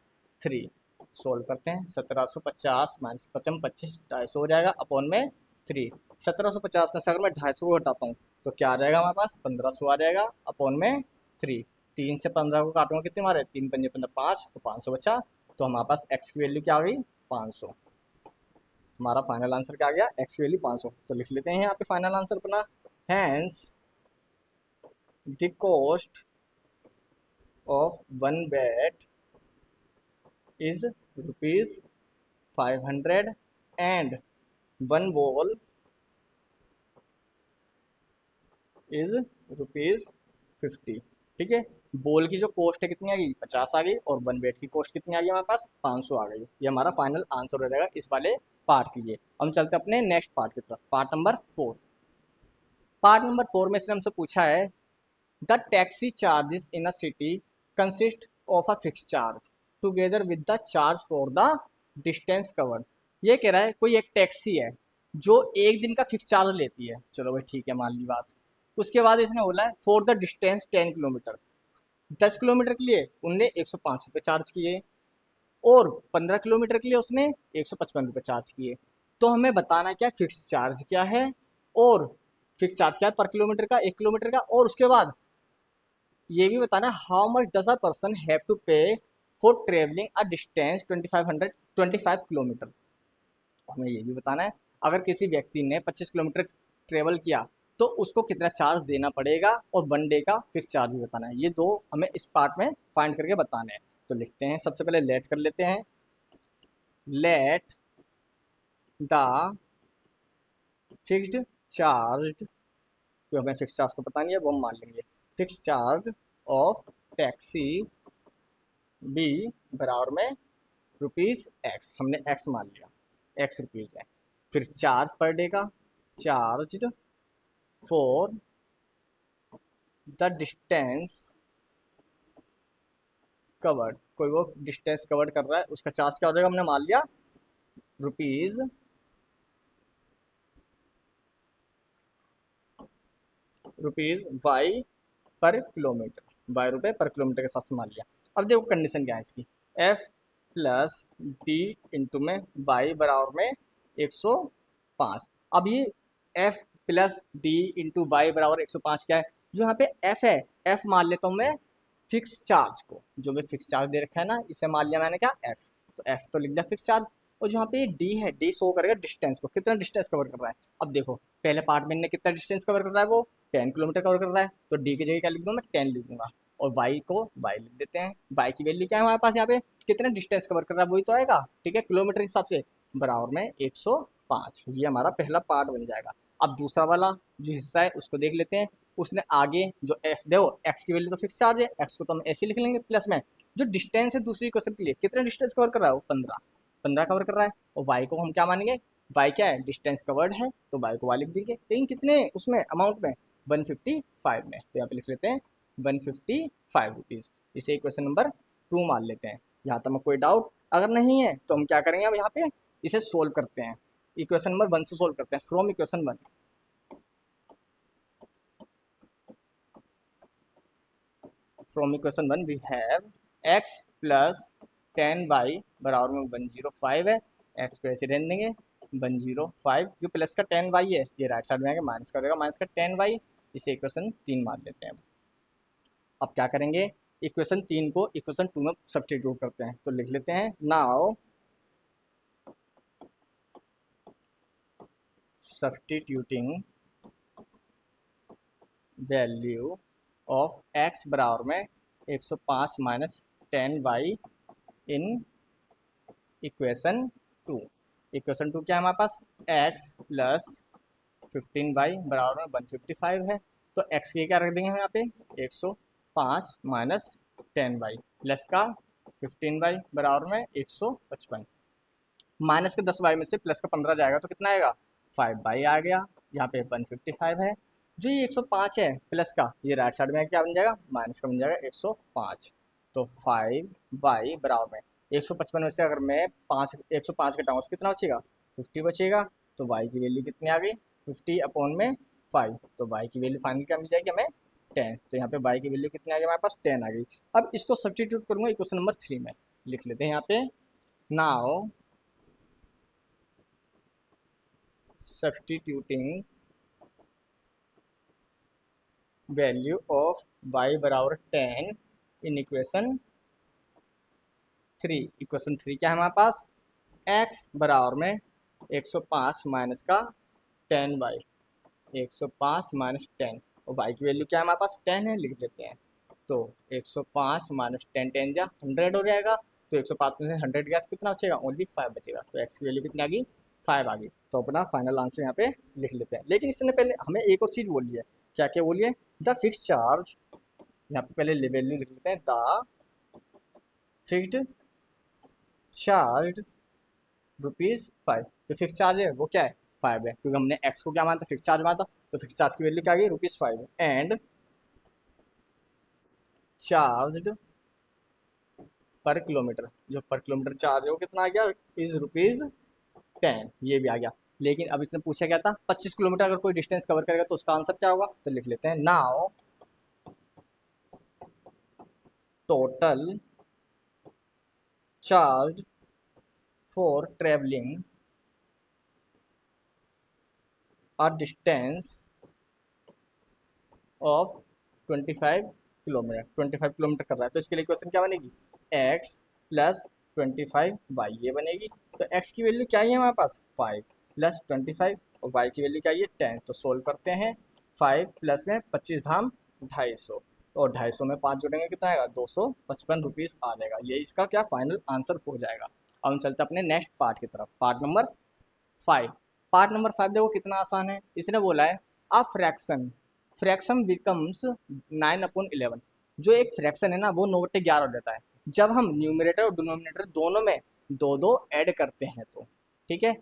3। सोल्व करते हैं, 1750 माइनस 55 25 250 हो जाएगा अपॉन में 3। 1750 में से अगर मैं 250 को हटाता हूँ तो क्या आ जाएगा हमारे पास, 1500 आ जाएगा अपॉन में 3। 3 से 15 को काटूंगा कितने मारे, 3 पंजे 15 5, तो 500 बचा। तो हमारे पास x की वैल्यू क्या आ गई, 500। हमारा फाइनल आंसर क्या आ गया, एक्स की वैल्यू 500। तो लिख लेते हैं यहाँ पे फाइनल आंसर अपना। Hence the cost of one bat is ₹500 and one ball is ₹50। ठीक है, बॉल की जो कॉस्ट है कितनी आ गई, 50 आ गई, और वन बेड की कॉस्ट कितनी आ गई हमारे पास, 500 आ गई। ये हमारा फाइनल आंसर हो जाएगा इस वाले पार्ट के लिए। हम चलते हैं अपने नेक्स्ट पार्ट की तरफ, पार्ट नंबर 4। पार्ट नंबर 4 में इसने हमसे पूछा है, the taxi charges in a city consist of a fix charge together with the charge for the distance covered. ये कह रहा है कोई एक टैक्सी है जो एक दिन का फिक्स चार्ज लेती है, चलो भाई ठीक है मान ली बात। उसके बाद इसने बोला है for the distance 10 kilometre, 10 kilometre के लिए उनने 105 रुपये चार्ज किए, और 15 किलोमीटर के लिए उसने 155 रुपये चार्ज किए। तो हमें बताना है क्या फिक्स चार्ज क्या है, और फिक्स चार्ज क्या है पर किलोमीटर का, 1 किलोमीटर का, और उसके बाद ये भी बताना how much does a person have to pay for travelling a distance 25 kilometre. हमें ये भी बताना है अगर किसी व्यक्ति ने 25 किलोमीटर ट्रेवल किया तो उसको कितना चार्ज देना पड़ेगा, और वन डे का फिक्स चार्ज भी बताना है। ये दो हमें इस पार्ट में फाइंड करके बताने हैं। तो लिखते हैं, सबसे पहले लेट कर लेते हैं। लेट द फिक्स्ड चार्ज, जो हमें फिक्स चार्ज तो पता नहीं है वो हम मान लेंगे, fix charge of taxi be बराबर में ₹x, हमने x मान लिया, x रुपीज है। फिर चार्ज पर डे का, charge for the distance covered, कोई वो डिस्टेंस कवर्ड कर रहा है उसका चार्ज क्या हो जाएगा, हमने मान लिया रुपीज वाई पर किलोमीटर, ₹y पर किलोमीटर के हिसाब से मान लिया। अब देखो कंडीशन क्या है इसकी, एफ प्लस डी इंटू में वाई बराबर में 105। अब ये F plus D into y बराबर 105 क्या है, जो यहाँ पे एफ है, एफ मान लेता हूँ मैं फिक्स चार्ज को, जो भी फिक्स चार्ज दे रखा है ना इसे मान लिया मैंने क्या एफ, तो एफ तो लिख दिया फिक्स चार्ज। और जहाँ पे डी है, डी शो करेगा डिस्टेंस को, कितना डिस्टेंस कवर कर रहा है। अब देखो पहले पार्ट में ने कितना डिस्टेंस कवर कर रहा है, वो 10 किलोमीटर कवर कर रहा है, तो डी की जगह क्या लिख दूँ मैं, 10 लिख दूंगा, और वाई को वाई लिख देते हैं। वाई की वैल्यू क्या है हमारे पास यहाँ पे, कितना डिस्टेंस कवर कर रहा है वही तो आएगा, ठीक है, किलोमीटर के हिसाब से बराबर में 5। ये हमारा पहला पार्ट बन जाएगा। अब दूसरा वाला जो हिस्सा है उसको देख लेते हैं। उसने आगे जो एफ देखो, एक्स की वैल्यू तो फिक्स चार्ज है, एक्स को तो हम ऐसे लिख लेंगे, प्लस में जो डिस्टेंस है दूसरी क्वेश्चन के लिए, कितना डिस्टेंस कवर कर रहा है वो 15, 15 कवर कर रहा है। और वाई को हम क्या मानेंगे, वाई क्या है, डिस्टेंस कवर्ड है, तो वाई को वाई लिख देंगे। लेकिन कितने उसमें अमाउंट में, 155 में, तो यहाँ पे लिख लेते हैं 155 रुपीज़। इसे इक्वेशन नंबर 2 मान लेते हैं। यहाँ तक में कोई डाउट अगर नहीं है तो हम क्या करेंगे, अब यहाँ पे इसे सोल्व करते हैं। इक्वेशन नंबर 1 से सोल्व करते हैं। From equation 1, from equation 1 we have x plus 10y बराबर में 105 है। x को ऐसे रहने देंगे 105, जो प्लस का 10y है ये राइट साइड में आएगा, माइनस कर देगा माइनस का 10y। इसे इक्वेशन 3 मान लेते हैं। अब क्या करेंगे, इक्वेशन 3 को इक्वेशन 2 में सब्सटीट्यूट करते हैं, तो लिख लेते हैं now substituting value of x बराबर में 105 minus 10y in equation 2। Equation 2 क्या है हमारे पास, x प्लस 15y बराबर में 155 है। तो x की क्या रख देंगे हम यहाँ पे, 105 माइनस 10y प्लस का 15y बराबर में 155, माइनस के 10y में से प्लस का 15 जाएगा तो कितना आएगा, 5y आ गया। यहाँ पे 155 है, जो ये 105 है प्लस का, ये राइट साइड में क्या बन जाएगा, माइनस का बन जाएगा 105। तो 5y बराबर में 155 में से अगर मैं 105 घटाऊँ तो कितना बचेगा, 50 बचेगा। तो y की वैल्यू कितनी आ गई, 50 अपॉन में 5। तो y की वैल्यू फाइनल क्या मिल जाएगी हमें, 10। तो यहाँ पे y की वैल्यू कितनी आ गई हमारे पास, 10 आ गई। अब इसको सब्सटीट्यूट करूंगा इक्वेशन नंबर 3 में, लिख लेते हैं यहाँ पे now substituting value of y बराबर 10 इन इक्वेशन 3। इक्वेशन 3 क्या है हमारे पास, x बराबर में 105 माइनस का 10y, 105 माइनस 10, और y की वैल्यू क्या है हमारे पास, 10 है, लिख देते हैं। तो 105 माइनस 10, 10 जा 100 हो जाएगा। तो 105 में से 100 गया तो कितना बचेगा, ओनली 5 बचेगा। तो x की वैल्यू कितनी आ गई, 5 आ गई। तो अपना फाइनल आंसर यहाँ पे लिख लेते हैं। लेकिन इसने पहले हमें एक और चीज़ बोली है, क्या क्या बोलिए, द फिक्स चार्ज, यहाँ पे पहले वैल्यू लिख लेते हैं, द फिक्स्ड चार्ज ₹5। जो फिक्स चार्ज है वो क्या है, 5 है, क्योंकि हमने x को क्या माना था, फिक्स चार्ज माना था। तो फिक्स चार्ज की वैल्यू क्या आ गई, ₹5। एंड चार्ज पर किलोमीटर, जो पर किलोमीटर चार्ज है वो कितना आ गया, इज ₹10, ये भी आ गया। लेकिन अब इसने पूछा क्या था, 25 किलोमीटर अगर कोई डिस्टेंस कवर करेगा तो उसका आंसर क्या होगा, तो लिख लेते हैं now total charge for travelling a distance of 25 kilometre, 25 kilometre कर रहा है, तो इसके लिए क्वेश्चन क्या बनेगी, x प्लस 25y ये बनेगी। तो x की वैल्यू क्या है हमारे पास, 5 प्लस 25, और y की वैल्यू क्या है 10। तो सोल्व करते हैं, 5 प्लस में 25 धाम 250, और 250 में 5 जोड़ेंगे कितना आएगा, 255 रुपीज़ आ जाएगा। ये इसका क्या फाइनल आंसर हो जाएगा। अब हम चलते हैं अपने नेक्स्ट पार्ट की तरफ, पार्ट नंबर 5। पार्ट नंबर 5 देखो कितना आसान है। इसने बोला है अ फ्रैक्शन, फ्रैक्शन बिकम्स 9/11। जो एक फ्रैक्शन है ना वो 9/11 हो जाता है जब हम न्यूमरेटर और डिनोमिनेटर दोनों में दो दो ऐड करते हैं तो, ठीक है।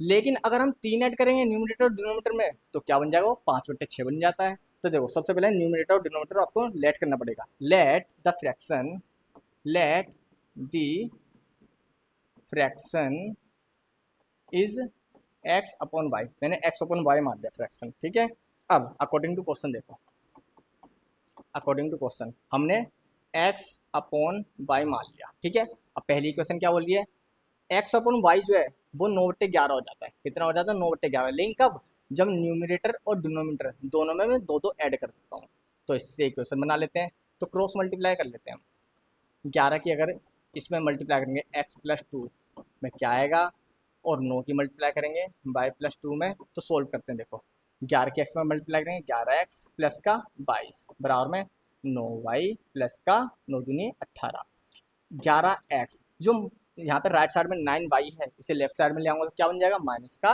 लेकिन अगर हम 3 ऐड करेंगे न्यूमरेटर और डिनोमिनेटर में तो क्या बन जाएगा, वो 5/6 बन जाता है। तो देखो सबसे पहले न्यूमरेटर और डिनोमिनेटर आपको लेट करना पड़ेगा। Let the fraction, let the fraction is x upon y, मैंने एक्स अपॉन वाई मान लिया फ्रैक्शन, ठीक है। अब अकॉर्डिंग टू क्वेश्चन देखो, अकॉर्डिंग टू क्वेश्चन हमने एक्स अपॉन वाई मान लिया, ठीक है। अब पहली क्वेश्चन क्या बोल रही है, एक्स अपॉन वाई जो है वो 9/11 हो जाता है। कितना हो जाता है, 9/11। लेकिन कब, जब न्यूमिनेटर और डिनोमिनेटर दोनों में मैं दो दो ऐड कर सकता हूँ। तो इससे इक्वेशन बना लेते हैं, तो क्रॉस मल्टीप्लाई कर लेते हैं हम। 11 की अगर इसमें मल्टीप्लाई करेंगे एक्स प्लस 2 में क्या आएगा, और 9 की मल्टीप्लाई करेंगे वाई प्लस 2 में, तो सोल्व करते हैं। देखो 11 के एक्स में मल्टीप्लाई करेंगे, 11x प्लस का 22 बराबर में 9y प्लस का 9 दूनी 18। 11x जो यहाँ पे राइट साइड में 9y है, इसे लेफ्ट साइड में ले आऊंगा तो क्या बन जाएगा, माइनस का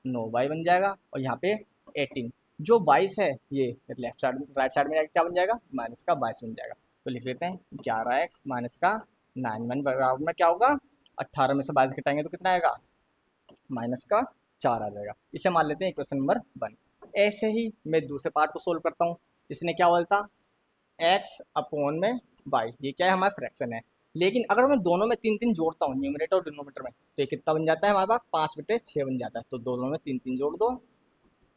9y बन जाएगा। और यहाँ पे 18 जो 22 है ये लेफ्ट साइड में, राइट साइड में जाके क्या बन जाएगा, माइनस का 22 बन जाएगा। तो लिख लेते हैं 11x माइनस का 9 बराबर में क्या होगा, 18 में से 22 घटाएंगे तो कितना आएगा, माइनस का 4 आ जाएगा। इसे मान लेते हैं इक्वेशन नंबर 1। ऐसे ही मैं दूसरे पार्ट को सोल्व करता हूँ। इसने क्या बोला था, एक्स अपॉन में वाई, ये क्या है, हमारा फ्रैक्शन है। लेकिन अगर मैं दोनों में तीन तीन जोड़ता हूँ, न्यूमरेटर और डिनोमिनेटर में, तो ये कितना बन जाता है हमारे पास, 5/6 बन जाता है। तो दोनों में तीन तीन जोड़ दो।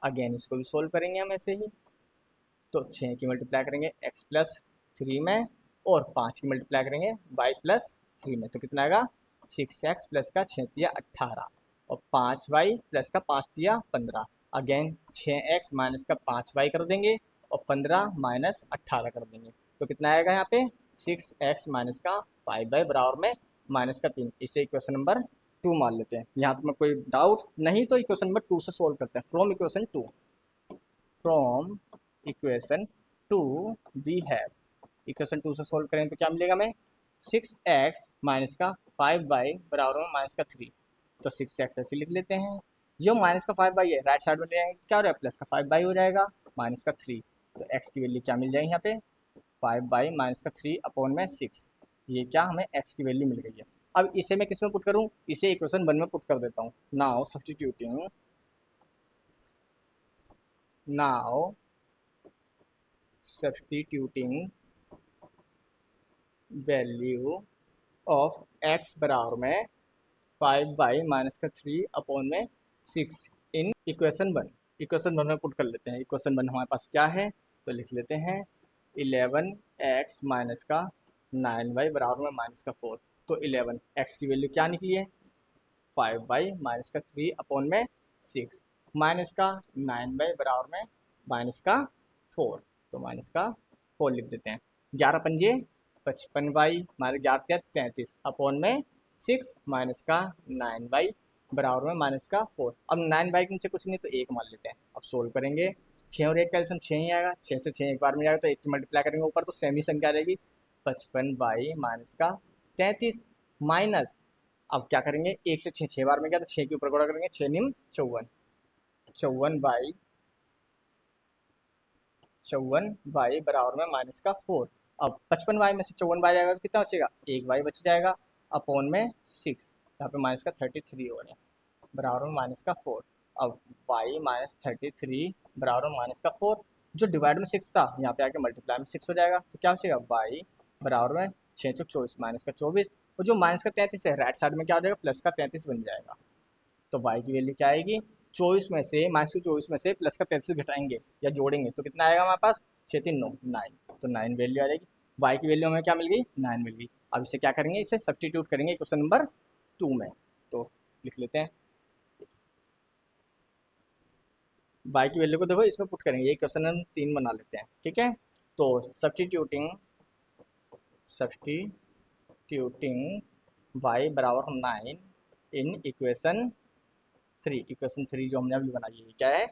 अगेन इसको भी सोल्व करेंगे हम ऐसे ही। तो 6 की मल्टीप्लाई करेंगे x+3 में, और 5 की मल्टीप्लाई करेंगे y+3 में, तो कितना आएगा, 6x प्लस का 6×3 = 18, और 5y प्लस का 5×3 = 15। अगेन 6x माइनस का 5y कर देंगे, और 15 माइनस 18 कर देंगे, तो कितना आएगा यहाँ पे, 6x माइनस का 5y बराबर में -3। इसे इक्वेशन नंबर 2 मान लेते हैं। यहाँ तो में कोई डाउट नहीं, तो इक्वेशन नंबर 2 से सोल्व करते हैं। From equation 2, from equation 2 we have, equation 2 से सोल्व करें तो क्या मिलेगा हमें, 6x माइनस का 5y बराबर में -3। तो 6x ऐसे लिख लेते हैं। जो माइनस का 5y है राइट साइड में ले आएंगे क्या हो जाएगा, प्लस का 5y हो जाएगा -3। तो x की वैल्यू क्या मिल जाएगी यहाँ पे, 5y -3 अपॉन में 6। ये क्या हमें x की वैल्यू मिल गई है। अब इसे मैं किस में पुट करूँ, इसे इक्वेशन 1 में पुट कर देता हूँ। Now substituting, now substituting value of x बराबर में 5y -3 अपॉन में 6 इन इक्वेशन 1। इक्वेशन 1 में पुट कर लेते हैं। इक्वेशन 1 हमारे पास क्या है, तो लिख लेते हैं 11x माइनस का 9y बराबर में -4। तो 11 x की वैल्यू क्या निकली है, 5y -3 अपॉन में 6, माइनस का 9y बराबर में -4। तो -4 लिख देते हैं। 11 पंजे 55y -11×3 = 33 अपॉन में 6 माइनस का 9y बराबर में -4। अब 9y के नीचे कुछ नहीं तो 1 मान लेते हैं। अब सोल्व करेंगे, 6 और 1 का एल्सियम 6 ही आएगा, 6 से 6 एक बार में जाएगा तो 1 की मल्टीप्लाई करेंगे ऊपर तो सेम ही संख्या आ जाएगी, 55y -33 माइनस, अब क्या करेंगे, 1 से 6 6 बार में गया तो 6 के ऊपर गुणा करेंगे, 6 निम 54, 54y बराबर में -4। अब 55y में से 54y जाएगा तो कितना बचेगा, 1y बच जाएगा अपॉन में 6, यहाँ पे -33 हो रहे हैं बराबर में -4। अब y -33 बराबर में -4, जो डिवाइड में 6 था यहाँ पे आके मल्टीप्लाई में 6 हो जाएगा, तो क्या बचेगा, y बराबर में 6 × 24 -24, और जो -33 है राइट साइड में क्या हो जाएगा, +33 बन जाएगा। तो y की वैल्यू क्या आएगी, 24 में से -24 में से +33 घटाएंगे या जोड़ेंगे तो कितना आएगा हमारे पास, 6 3 9 9, तो 9 वैल्यू आ जाएगी। y की वैल्यू हमें क्या मिल गई, 9 मिल गई। अब इसे क्या करेंगे, इसे सब्स्टिट्यूट करेंगे क्वेश्चन नंबर 2 में। तो लिख लेते हैं, y की वैल्यू को देखो इसमें पुट करेंगे, ये क्वेश्चन हम 3 बना लेते हैं, ठीक है। तो सब्स्टिट्यूटिंग y बराबर 9 इन इक्वेशन 3 जो हमने अभी बनाई है क्या है,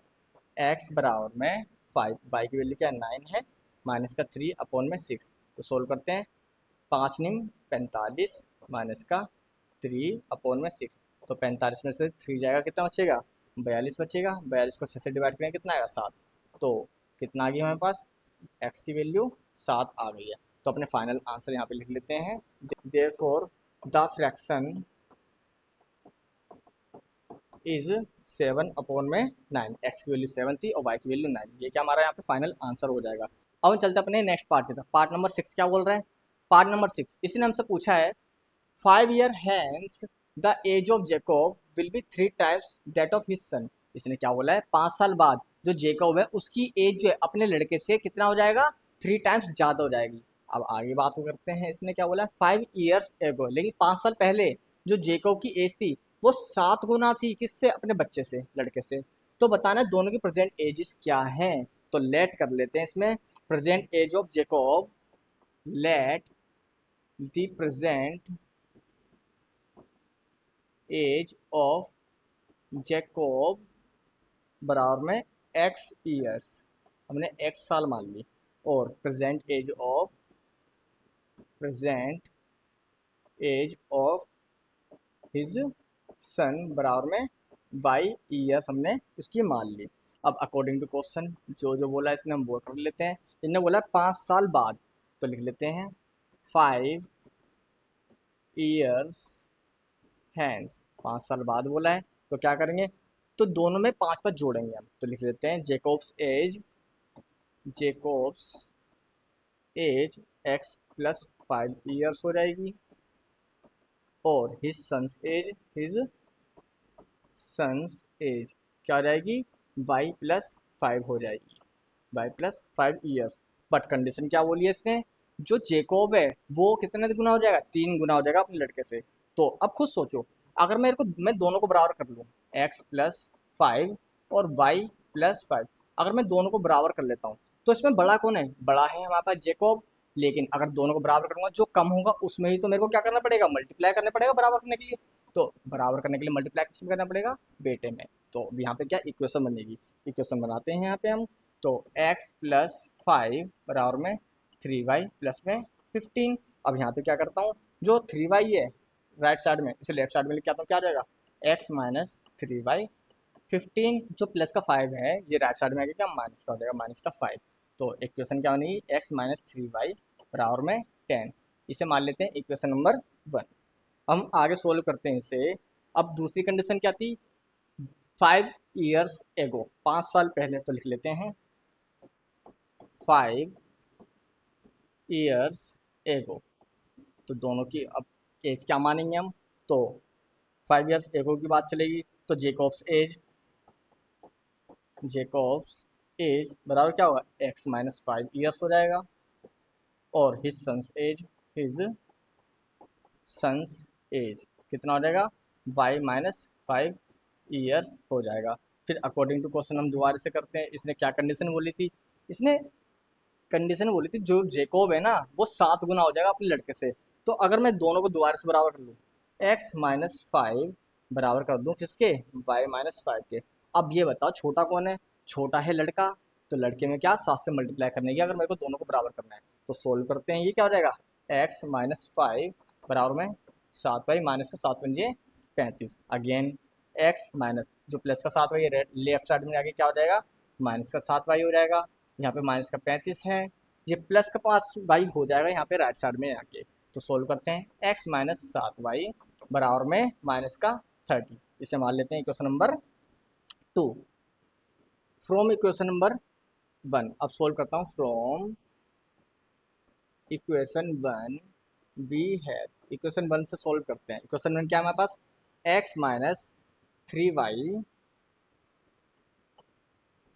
x बराबर में 5, y की वैल्यू क्या है, 9 है, -3 अपॉन में 6। तो सोल्व करते हैं, 5 निम 45 -3 अपॉन में 6। तो 45 में से 3 जाएगा कितना बचेगा, 42 बचेगा। 42 को 6 से डिवाइड करेंगे कितना आएगा, 7। तो कितना आ गया हमारे पास, x की वैल्यू 7 आ गई है। तो अपने फाइनल आंसर यहाँ पे लिख लेते हैं, therefore the fraction is 7 upon में 9, एक्स की वैल्यू 7 थी और वाई की वैल्यू 9। ये क्या हमारा यहाँ पे फाइनल आंसर हो जाएगा। अब हम चलते अपने नेक्स्ट पार्ट की तरफ। पार्ट नंबर 6 क्या बोल रहा है, पार्ट नंबर 6 इसी ने हमसे पूछा है 5 year hence the age of Jacob will be 3 times that of his son. इसने क्या बोला है, 5 साल बाद जो जेकोब है उसकी एज जो है अपने लड़के से कितना हो जाएगा, 3 times ज्यादा हो जाएगी। अब आगे बात करते हैं, इसने क्या बोला है, 5 years ago, लेकिन 5 साल पहले जो जेकोब की एज थी वो 7 गुना थी किससे, अपने बच्चे से, लड़के से। तो बताना है दोनों की प्रेजेंट एजेस क्या है। तो लेट कर लेते हैं इसमें, present age of Jacob, let the present age of Jacob बराबर में x ईयर्स, हमने x साल मान ली, और present age of his son बराबर में बाई ईयर्स हमने इसकी मान ली। अब अकॉर्डिंग टू क्वेश्चन जो जो बोला इसने हम वो कर लेते हैं। इन्होंने बोला 5 साल बाद, तो लिख लेते हैं 5 years हैंस। 5 साल बाद बोला है तो क्या करेंगे, तो दोनों में 5 5 जोड़ेंगे हम, तो लिख लेते हैं जेकोब्स एज x+5 years हो जाएगी, और हिज एज क्या हो जाएगी, y+5 हो जाएगी, y+5 years। बट कंडीशन क्या बोली है इसने, जो जेकोब है वो कितने गुना हो जाएगा, 3 गुना हो जाएगा अपने लड़के से। तो अब खुद सोचो, अगर मैं दोनों को बराबर कर लूँ, x+5 और y+5, अगर मैं दोनों को बराबर कर लेता हूँ तो इसमें बड़ा कौन है, बड़ा है हमारे पास जेकोब। लेकिन अगर दोनों को बराबर करूंगा, जो कम होगा उसमें ही तो मेरे को क्या करना पड़ेगा, मल्टीप्लाई करना पड़ेगा बराबर करने के लिए। तो बराबर करने के लिए मल्टीप्लाई किसमें करना पड़ेगा, बेटे में। तो यहाँ पे क्या इक्वेशन बनेगी, इक्वेशन बनाते हैं यहाँ पे हम। तो x+5 बराबर में 3y+15। अब यहाँ पे क्या करता हूँ, जो 3y है राइट साइड में, इसे लेफ्ट साइड में लिख के आता हूँ, क्या आ जाएगा x-3y15। जो प्लस का 5 है ये राइट साइड में आगे क्या माइनस का हो जाएगा, -5। तो इक्वेशन क्या बनेगी, x-3y बराबर में 10। इसे मान लेते हैं इक्वेशन नंबर 1। हम आगे सोल्व करते हैं इसे। अब दूसरी कंडीशन क्या थी, 5 years एगो, 5 साल पहले, तो लिख लेते हैं 5 years एगो। तो दोनों की अब एज क्या मानेंगे हम, तो 5 years एगो की बात चलेगी, तो जेकोब्स एज बराबर क्या होगा, x-5 years हो जाएगा, और हिज सन्स एज कितना हो जाएगा, y-5 years हो जाएगा। फिर अकॉर्डिंग टू क्वेश्चन हम दोबारा से करते हैं। इसने क्या कंडीशन बोली थी, इसने कंडीशन बोली थी जो जेकोब है ना वो 7 गुना हो जाएगा अपने लड़के से। तो अगर मैं दोनों को दोबारा से बराबर कर लूँ, x-5 बराबर कर दूं किसके, y-5 के। अब ये बताओ छोटा कौन है, छोटा है लड़का, तो लड़के में क्या 7 से मल्टीप्लाई करने की, अगर मेरे को दोनों को बराबर करना है। तो सोल्व करते हैं, ये क्या हो जाएगा, x-5 बराबर में 7y माइनस का 7×5 अगेन x माइनस जो प्लस का 7y है लेफ्ट साइड में आगे क्या हो जाएगा, माइनस का 7y हो जाएगा। यहाँ पे -35 है, ये प्लस का 5y हो जाएगा यहाँ पे राइट साइड में आके। तो सोल्व करते हैं, x-7y बराबर में -30। इसे मान लेते हैं equation number 2 from equation number 1। अब सोल्व करता हूँ, from equation 1 we have, equation 1 से सोल्व करते हैं। इक्वेशन 1 क्या है हमारे पास, x-3y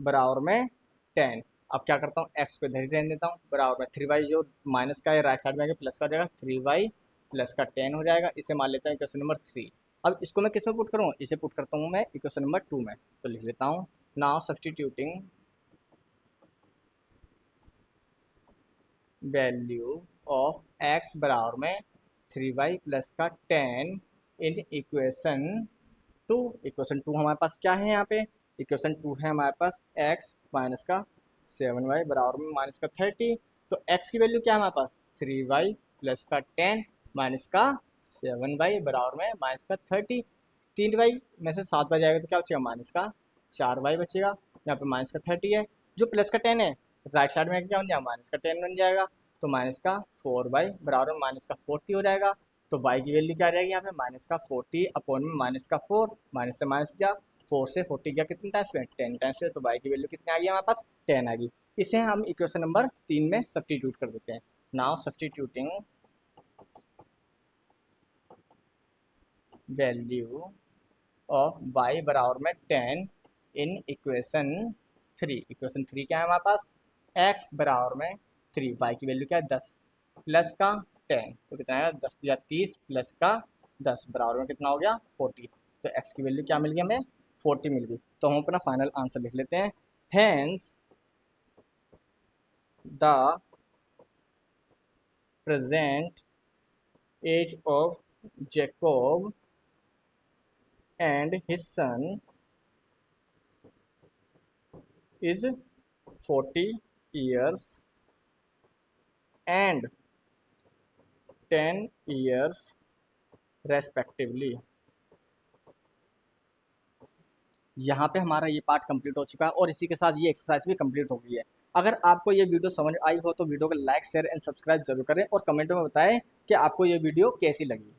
बराबर में 10। अब क्या करता हूँ, x को इधर ही रहने देता हूँ, बराबर में 3y जो माइनस का है राइट साइड में आके प्लस का हो जाएगा, 3y प्लस का 10 हो जाएगा। इसे मान लेता हूँ इक्वेशन नंबर 3। अब इसको मैं किस में पुट करूँ, इसे पुट करता हूँ मैं इक्वेशन नंबर 2 में। तो लिख लेता हूँ, now substituting value of x बराबर में 3y प्लस का 10 इन इक्वेशन 2। इक्वेशन 2 हमारे पास क्या है यहाँ पे, इक्वेशन 2 है हमारे पास x माइनस का 7y बराबर में -30। तो x की वैल्यू क्या है हमारे पास, 3y प्लस का 10 माइनस का 7y बराबर में -30। 3y में से 7 जाएगा तो क्या बचेगा, -4y बचेगा। यहाँ पे -30 है, जो प्लस का 10 है राइट साइड में क्या बन जाएगा, -10 बन जाएगा। तो -4y बराबर में -40 हो जाएगा। तो y की वैल्यू क्या रहेगी यहाँ पे, -40 अपॉन में -4, माइनस से माइनस क्या, 4 से 40 गया कितने टाइम्स में, 10 टाइम्स में। तो y की वैल्यू कितनी आ गई हमारे पास, 10 आ गई। इसे हम इक्वेशन नंबर 3 में सब्सटीट्यूट कर देते हैं। Now substituting value of y बराबर में 10 इन इक्वेशन 3। इक्वेशन 3 क्या है हमारे पास, x बराबर में 3, y की वैल्यू क्या है 10 प्लस का 10, तो कितना है 10 या 30 प्लस का 10 बराबर में कितना हो गया 40। तो x की वैल्यू क्या मिल गई हमें, 40 मिल गई। तो हम अपना फाइनल आंसर लिख लेते हैं, hence the present age of Jacob and his son is 40 years and 10 years respectively। यहाँ पे हमारा ये पार्ट कंप्लीट हो चुका है और इसी के साथ ये एक्सरसाइज भी कंप्लीट हो गई है। अगर आपको ये वीडियो समझ आई हो तो वीडियो को लाइक शेयर एंड सब्सक्राइब जरूर करें और कमेंट में बताएं कि आपको ये वीडियो कैसी लगी।